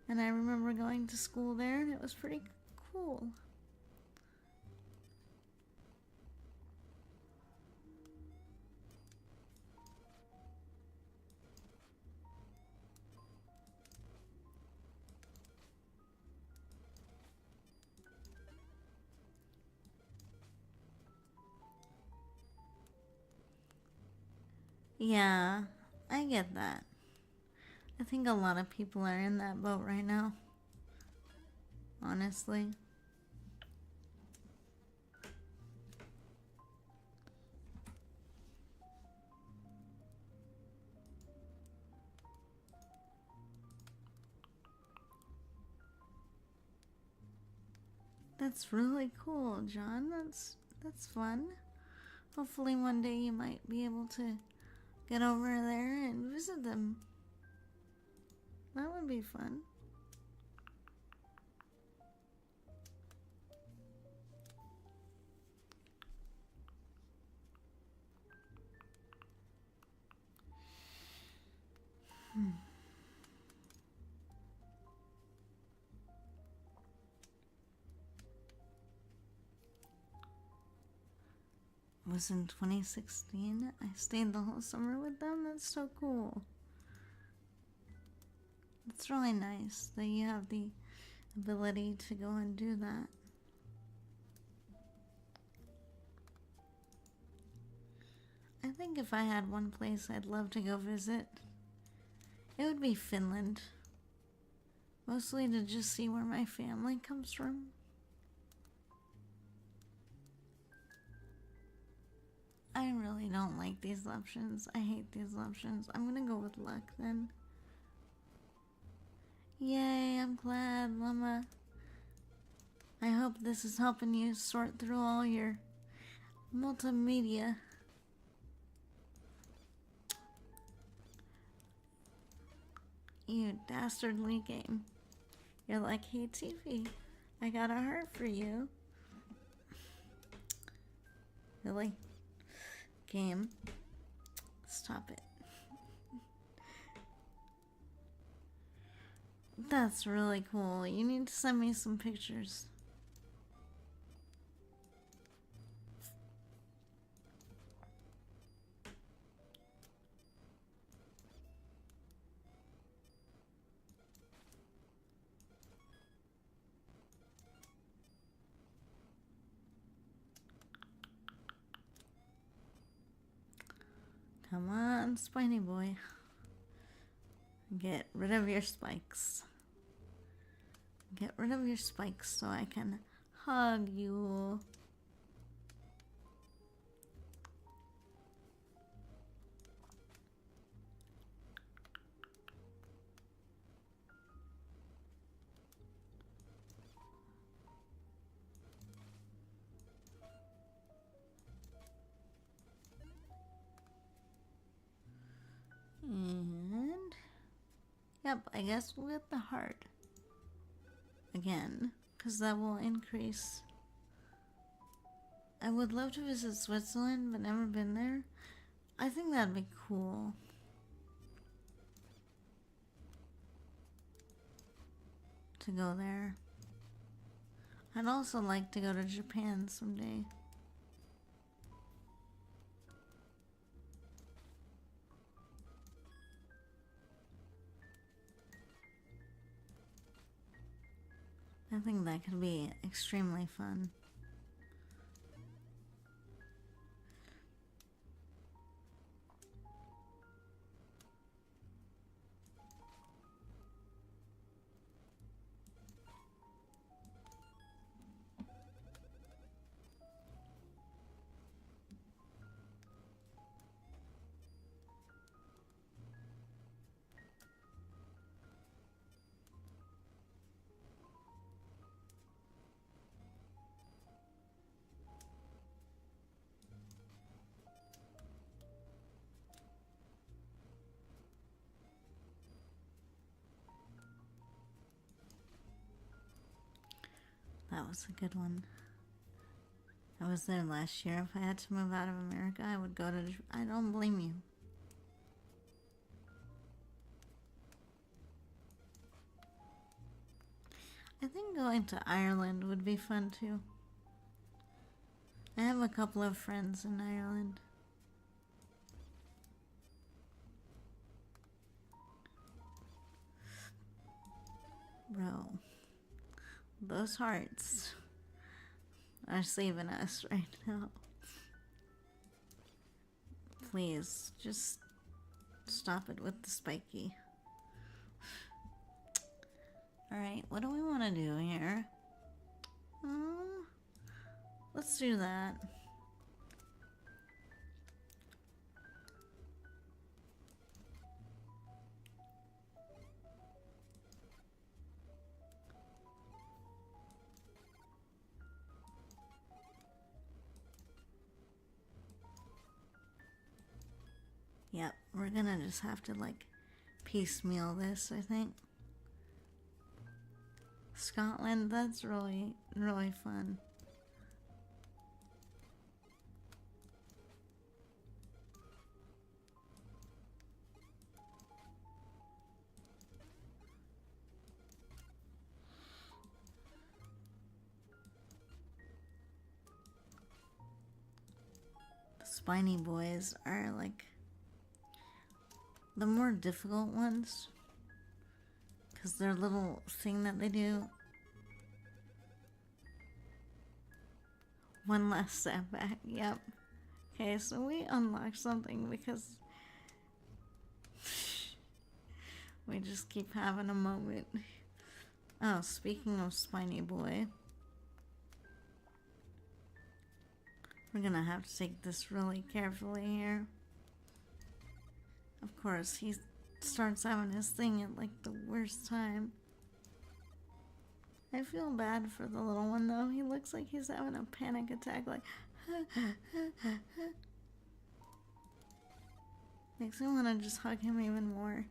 And I remember going to school there, and it was pretty cool. Yeah, I get that. I think a lot of people are in that boat right now. Honestly. That's really cool, John. That's fun. Hopefully one day you might be able to get over there and visit them. That would be fun. Was in 2016. I stayed the whole summer with them. That's so cool. It's really nice that you have the ability to go and do that. I I think if I had one place I'd love to go visit, it would be Finland. Mostly to just see where my family comes from. I really don't like these options. I hate these options. I'm gonna go with luck then. Yay, I'm glad, Llama. I hope this is helping you sort through all your multimedia. You dastardly game. You're like, hey TV, I got a heart for you. Really? Game. Stop it. That's really cool. You need to send me some pictures. Come on, spiny boy. Get rid of your spikes. Get rid of your spikes so I can hug you. And yep, I guess we'll get the heart again, because that will increase. I would love to visit Switzerland, but never been there. I think that'd be cool. To go there. I'd also like to go to Japan someday. I think that could be extremely fun. That was a good one. I was there last year. If I had to move out of America, I would go to... I don't blame you. I think going to Ireland would be fun too. I have a couple of friends in Ireland. Bro, those hearts are saving us right now. Please, just stop it with the spiky. Alright, what do we want to do here? Let's do that. Yep, we're gonna just have to like piecemeal this, I think. Scotland, that's really, really fun. The spiny boys are like the more difficult ones. Because their little thing that they do. One last step back. Yep. Okay, so we unlocked something because we just keep having a moment. Oh, speaking of Spiny Boy, we're gonna have to take this really carefully here. Of course, he starts having his thing at like the worst time. I feel bad for the little one though. He looks like he's having a panic attack, like makes me want to just hug him even more.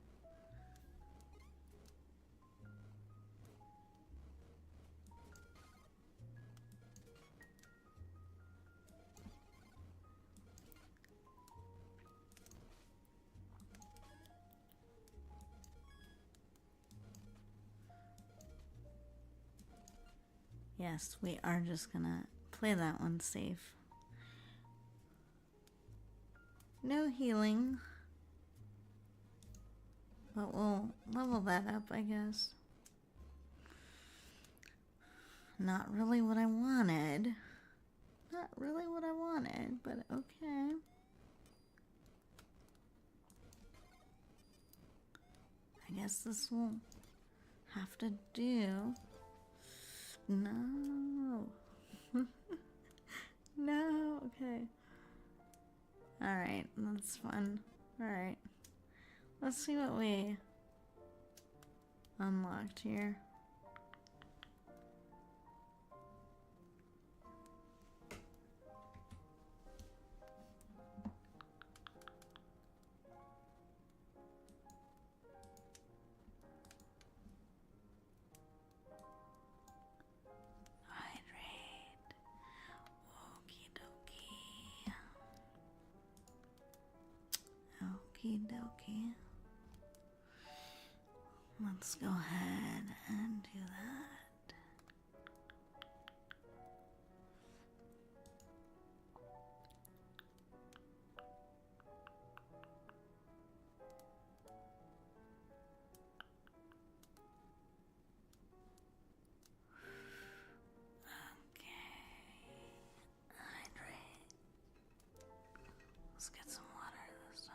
Yes, we are just gonna play that one safe. No healing. But we'll level that up, I guess. Not really what I wanted. Not really what I wanted, but okay. I guess this will have to do. No. No, okay. Alright, that's fun. Alright. Let's see what we unlocked here. Hydrate. Okie dokie. Okie dokie. Let's go ahead and do that. Okay. Hydrate. Let's get some water this time.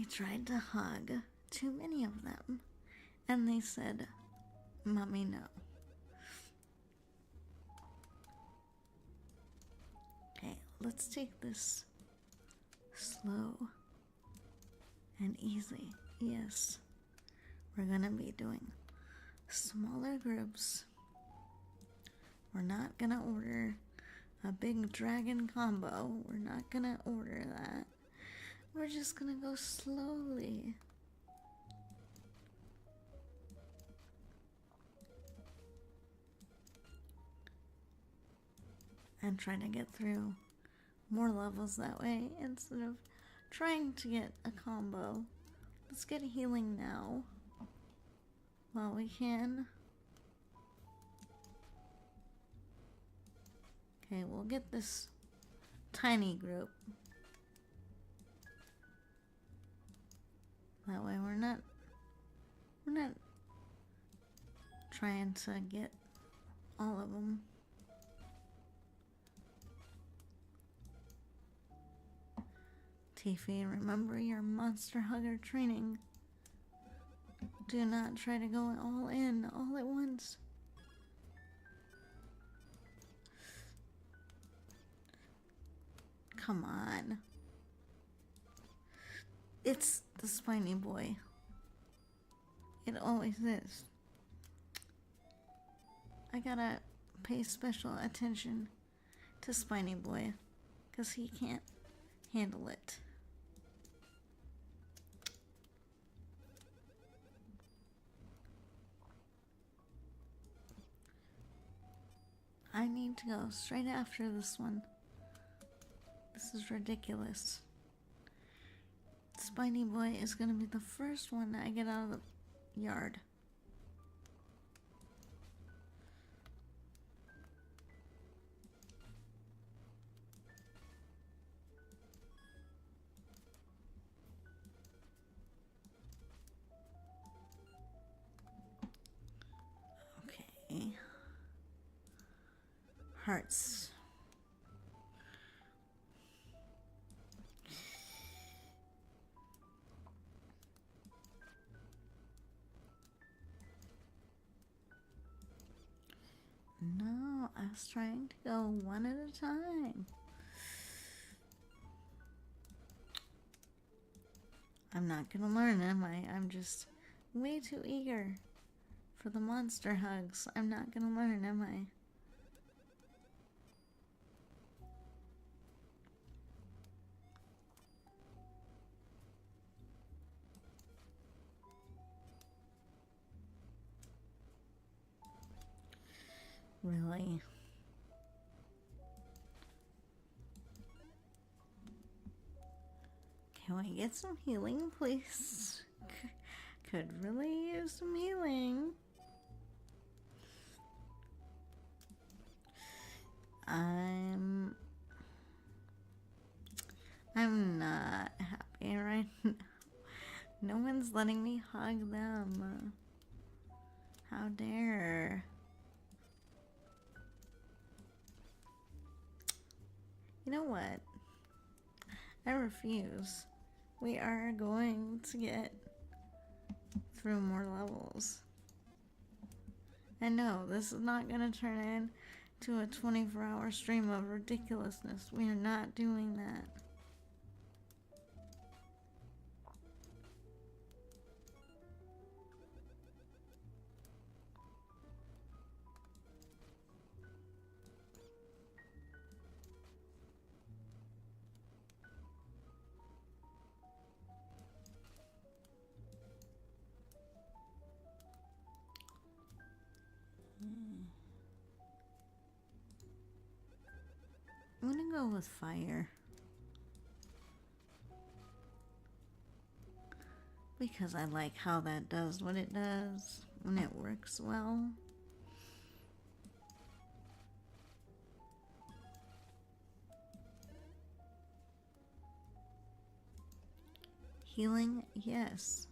We tried to hug too many of them, and they said, Mommy, no. Okay, let's take this slow and easy. Yes, we're gonna be doing smaller groups. We're not gonna order a big dragon combo. We're not gonna order that. We're just gonna go slowly. And try to get through more levels that way instead of trying to get a combo. Let's get healing now while we can. Okay, we'll get this tiny group. That way we're not trying to get all of them. Tiffy, remember your monster hugger training. Do not try to go all in all at once. Come on. It's the spiny boy. It always is. I gotta pay special attention to spiny boy because he can't handle it. I need to go straight after this one. This is ridiculous. Spiny boy is gonna be the first one I get out of the yard. Okay. Hearts. No, I was trying to go one at a time. I'm not gonna learn, am I? I'm just way too eager for the monster hugs. I'm not gonna learn, am I? Really? Can we get some healing, please? Could really use some healing. I'm not happy right now. No one's letting me hug them. How dare. You know what? I refuse. We are going to get through more levels. And no, this is not going to turn into a 24-hour stream of ridiculousness. We are not doing that. I'm gonna go with fire. Because I like how that does what it does when it works well. Healing, yes.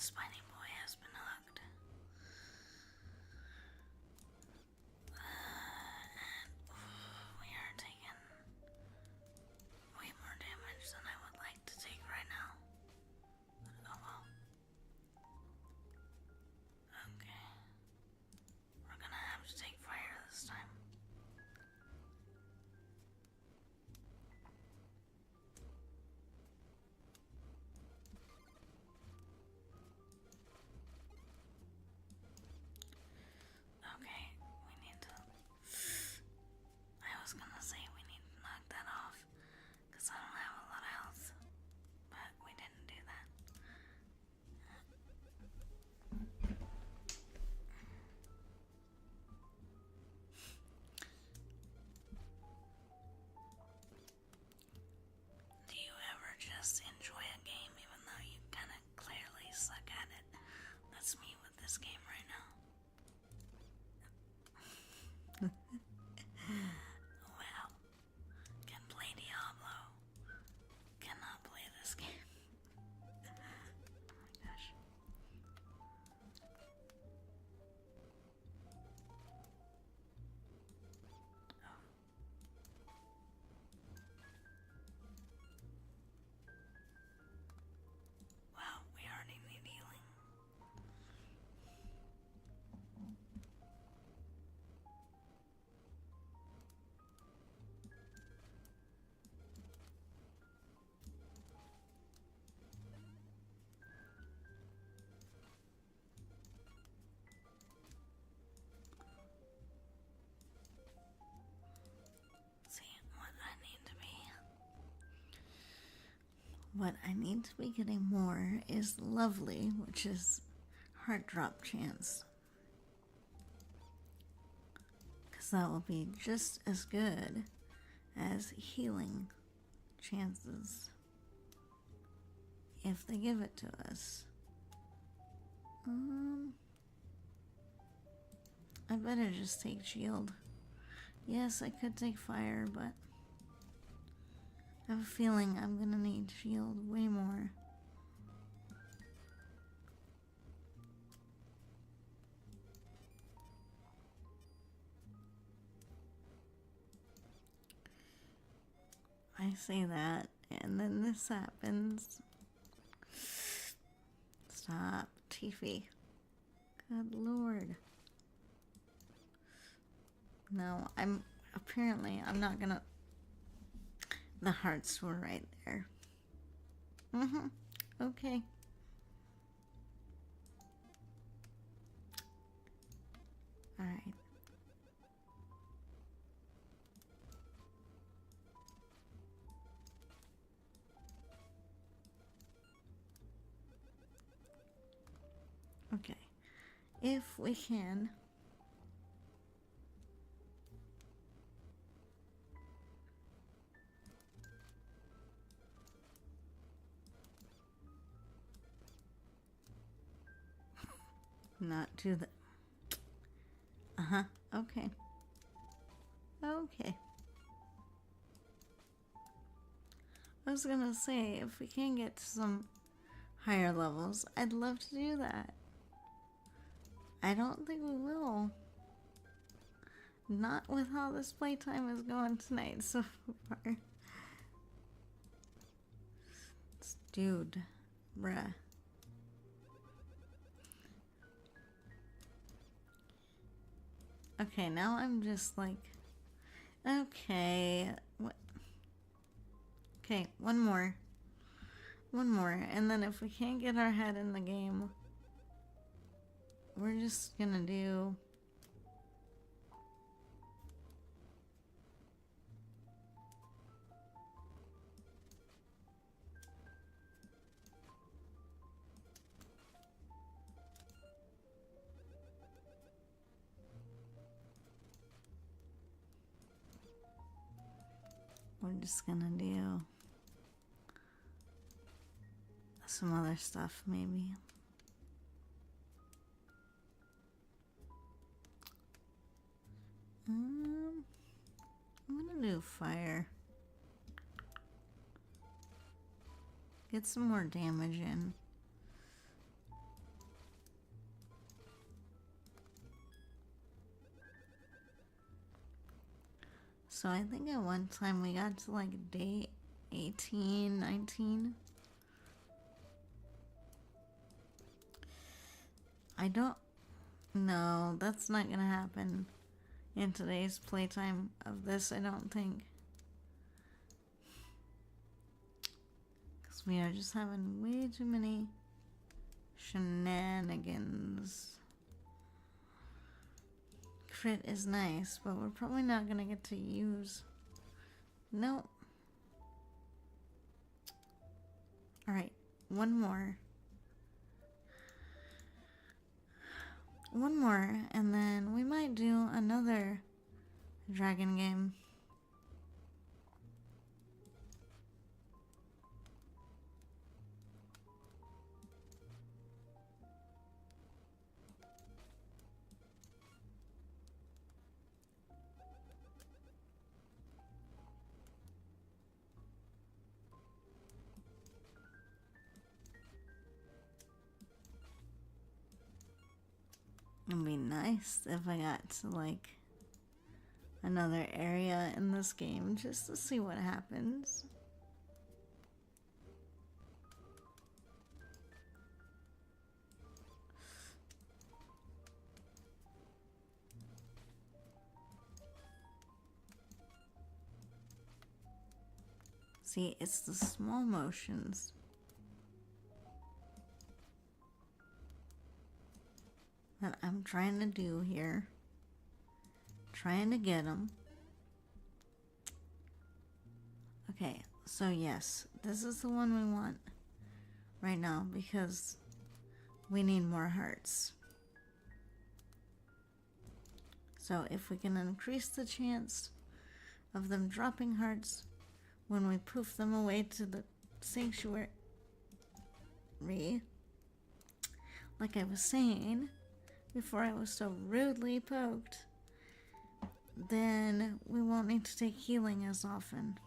spiny boy has been hooked. And we are taking way more damage than I would like to take right now. Oh well. Okay. We're gonna have to take fire this time. Okay, we need to... I was gonna say we need to knock that off, because I don't have a lot of health, but we didn't do that. Do you ever just enjoy a game even though you kind of clearly suck at it? That's me with this game right now. Wow. Can play Diablo. Cannot play this game. Oh my gosh. Oh. Wow, we already need healing. See, what I need to be getting more is lovely, which is heart drop chance. Because that will be just as good as healing chances if they give it to us. I better just take shield. Yes, I could take fire, but I have a feeling I'm gonna need shield way more. I say that, and then this happens. Stop, Tiffy. Good lord. No, I'm not gonna... The hearts were right there. Okay. Alright. Okay. If we can... Not to the... Okay. Okay. I was gonna say, if we can get to some higher levels, I'd love to do that. I don't think we will. Not with how this playtime is going tonight so far. Dude. Bruh. Okay, now I'm just like... Okay. What? Okay, one more. One more. And then if we can't get our head in the game, we're just gonna do... We're just gonna do some other stuff, maybe. I'm gonna do fire. Get some more damage in. So I think at one time we got to like day 18, 19. I don't know. That's not gonna happen in today's playtime of this, I don't think. Because we are just having way too many shenanigans. Crit is nice, but we're probably not gonna get to use. Nope. Alright, one more. One more, and then we might do another dragon game. It'd be nice if I got to like another area in this game just to see what happens. See, it's the small motions that I'm trying to do here. Trying to get them. Okay, so yes, this is the one we want right now because we need more hearts. So if we can increase the chance of them dropping hearts when we poof them away to the sanctuary, like I was saying before I was so rudely poked, then we won't need to take healing as often.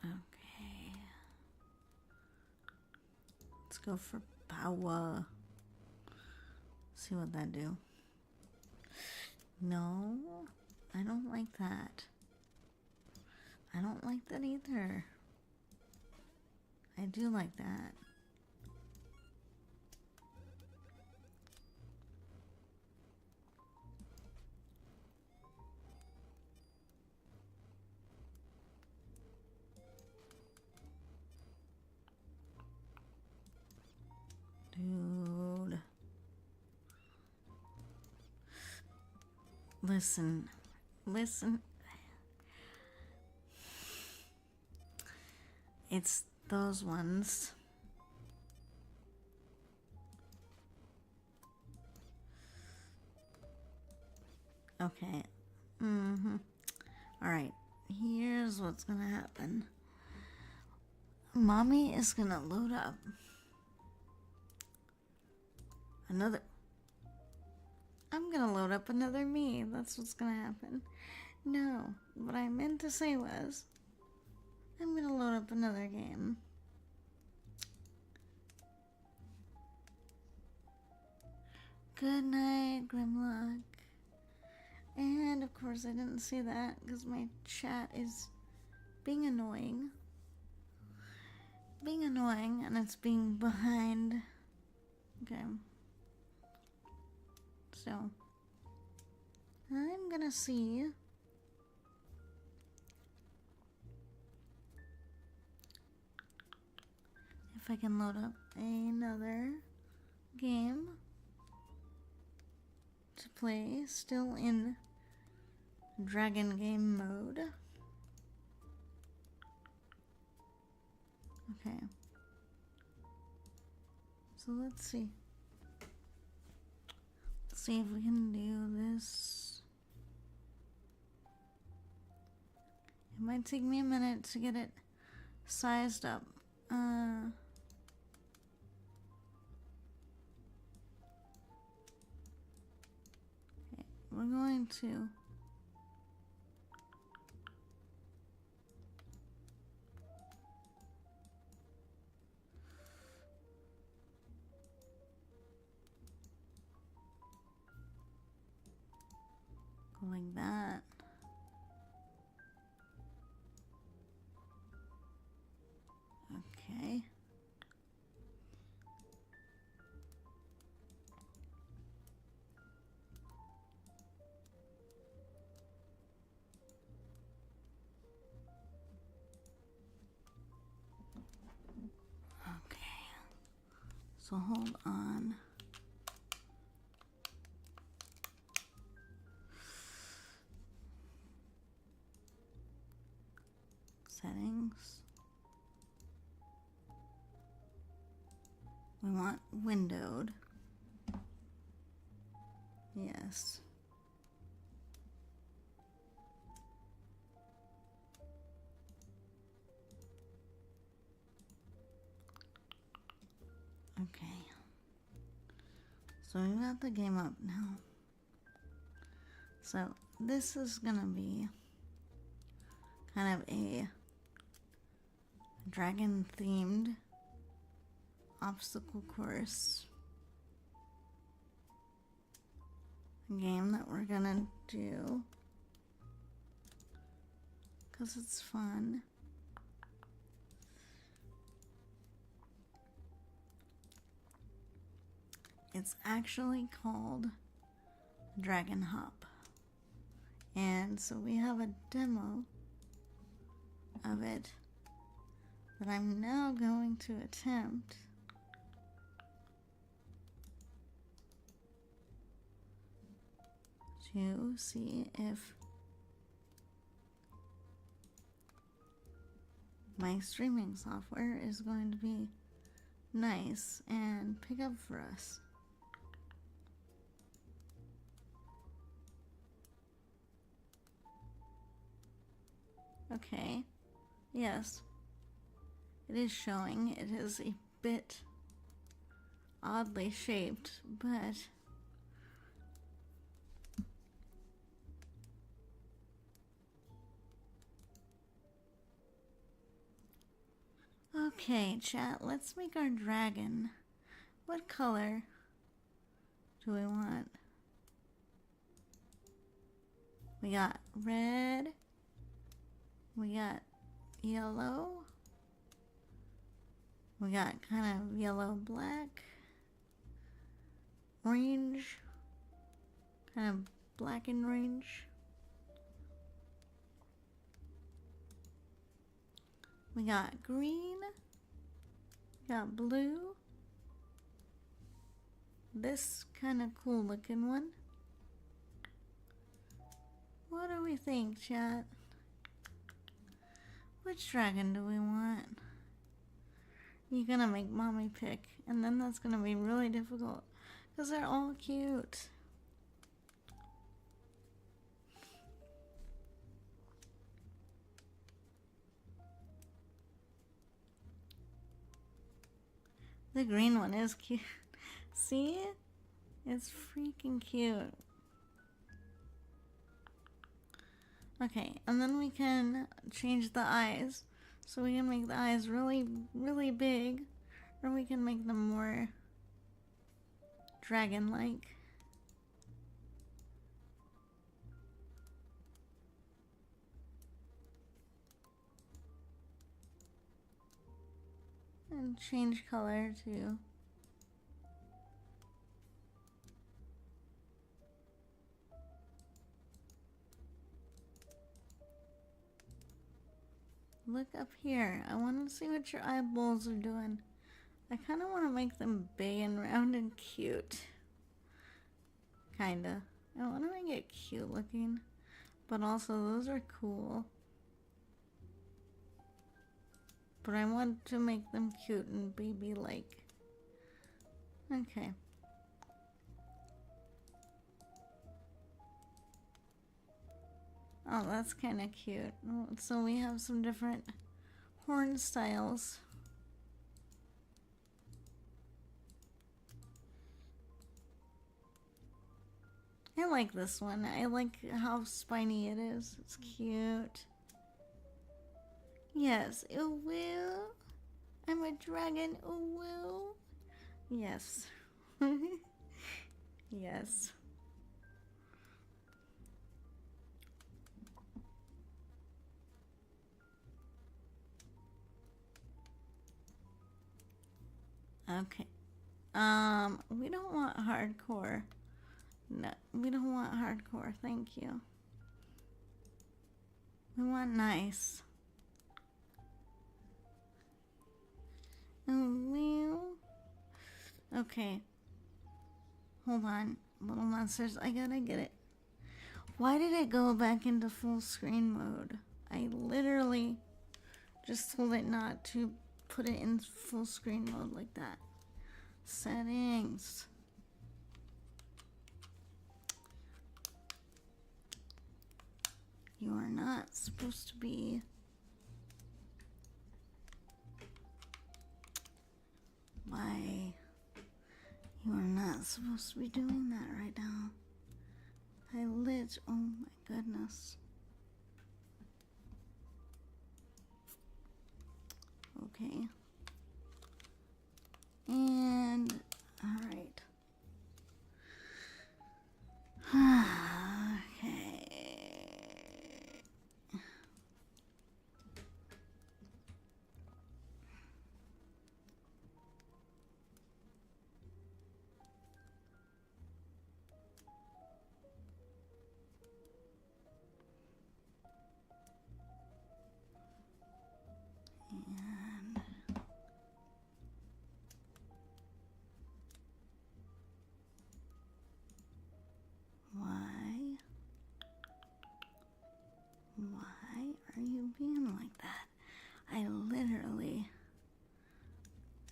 Okay. Let's go for power. See what that do. No, I don't like that. I don't like that either. I do like that. Dude. Listen. It's those ones. Okay. Alright. Here's what's gonna happen. Mommy is gonna load up another... I'm gonna load up another me. That's what's gonna happen. No, what I meant to say was I'm gonna load up another game. Good night, Grimlock. And of course I didn't see that because my chat is being annoying. And it's being behind. Okay. So I'm gonna see if I can load up another game to play, still in dragon game mode. Okay. So let's see. Let's see if we can do this. It might take me a minute to get it sized up. we're going to go like that. Okay. Okay. So hold on. Settings. We want windowed. Yes. Okay. So we got the game up now. So this is gonna be kind of a dragon themed obstacle course game that we're gonna do because it's fun. It's actually called Dragon Hop, and so we have a demo of it that I'm now going to attempt to see if my streaming software is going to be nice and pick up for us. Okay, yes, it is showing. It is a bit oddly shaped, but okay, chat, let's make our dragon. What color do we want? We got red. We got yellow. We got kind of yellow black. Orange. Kind of black and orange. We got green. We got blue. This kind of cool looking one. What do we think, chat? Which dragon do we want? You're gonna make mommy pick, and then that's gonna be really difficult because they're all cute. The green one is cute. See? It's freaking cute. Okay, and then we can change the eyes. So we can make the eyes really, really big, or we can make them more dragon-like. And change color too. Look up here. I want to see what your eyeballs are doing. I kind of want to make them big and round and cute. Kinda. I want to make it cute looking. But also, those are cool. But I want to make them cute and baby-like. Okay. Oh, that's kind of cute. So we have some different horn styles. I like this one. I like how spiny it is. It's cute. Yes, ooh woo. I'm a dragon, ooh woo. Yes. Yes. Okay. We don't want hardcore. No, we don't want hardcore, thank you. We want nice. Okay. Hold on. Little monsters, I gotta get it. Why did it go back into full screen mode? I literally just told it not to put it in full screen mode like that. Settings. You are not supposed to be. Why? You are not supposed to be doing that right now. Oh my goodness. Okay. And, alright. Okay. And why? Why are you being like that? I literally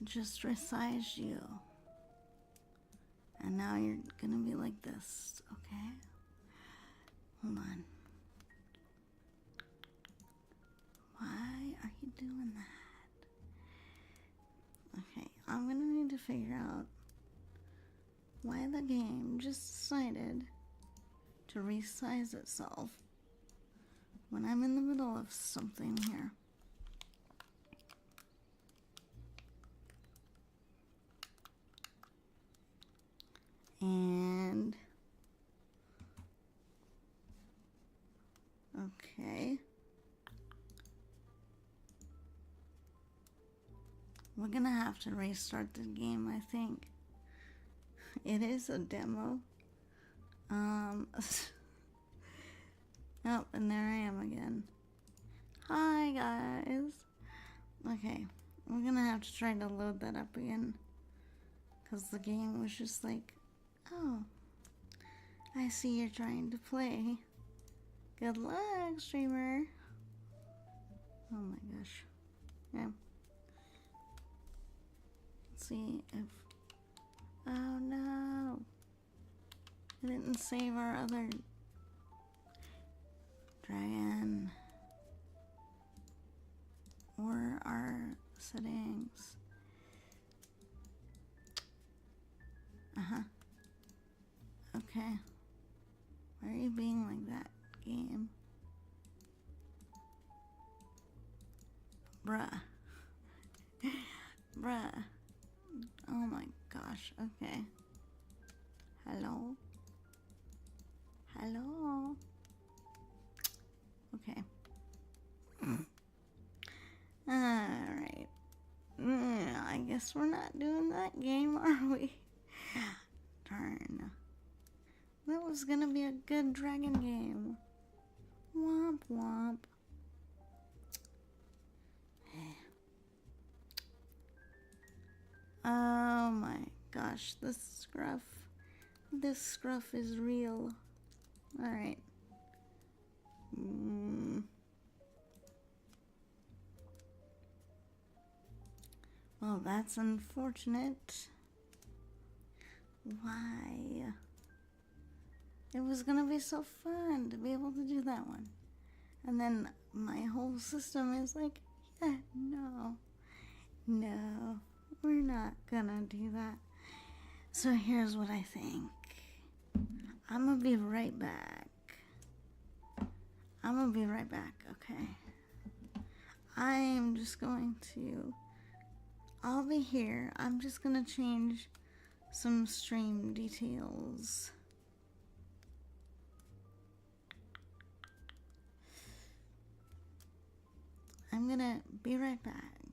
just resized you. And now you're gonna be like this, okay? Hold on. Why are you doing that? Okay, I'm gonna need to figure out why the game just decided to resize itself when I'm in the middle of something here. And okay, we're gonna have to restart the game, I think. It is a demo. Oh, and there I am again. Hi guys. Okay, we're gonna have to try to load that up again, because the game was just like, oh, I see you're trying to play. Good luck, streamer. Oh my gosh. Yeah. Let's see if... Oh no. I didn't save our other dragon. Or our settings. Uh-huh. Okay. Why are you being like that, game? Bruh. Bruh. Oh my gosh. Okay. Hello? Hello? Okay. Alright. I guess we're not doing that game, are we? Darn. That was gonna be a good dragon game. Womp womp. Oh my gosh, this scruff. This scruff is real. Alright. Well, that's unfortunate. Why? It was gonna be so fun to be able to do that one. And then my whole system is like, yeah, no, we're not gonna do that. So here's what I think. I'm gonna be right back. I'm gonna be right back, okay? I am just going to... I'll be here. I'm just gonna change some stream details. I'm gonna be right back.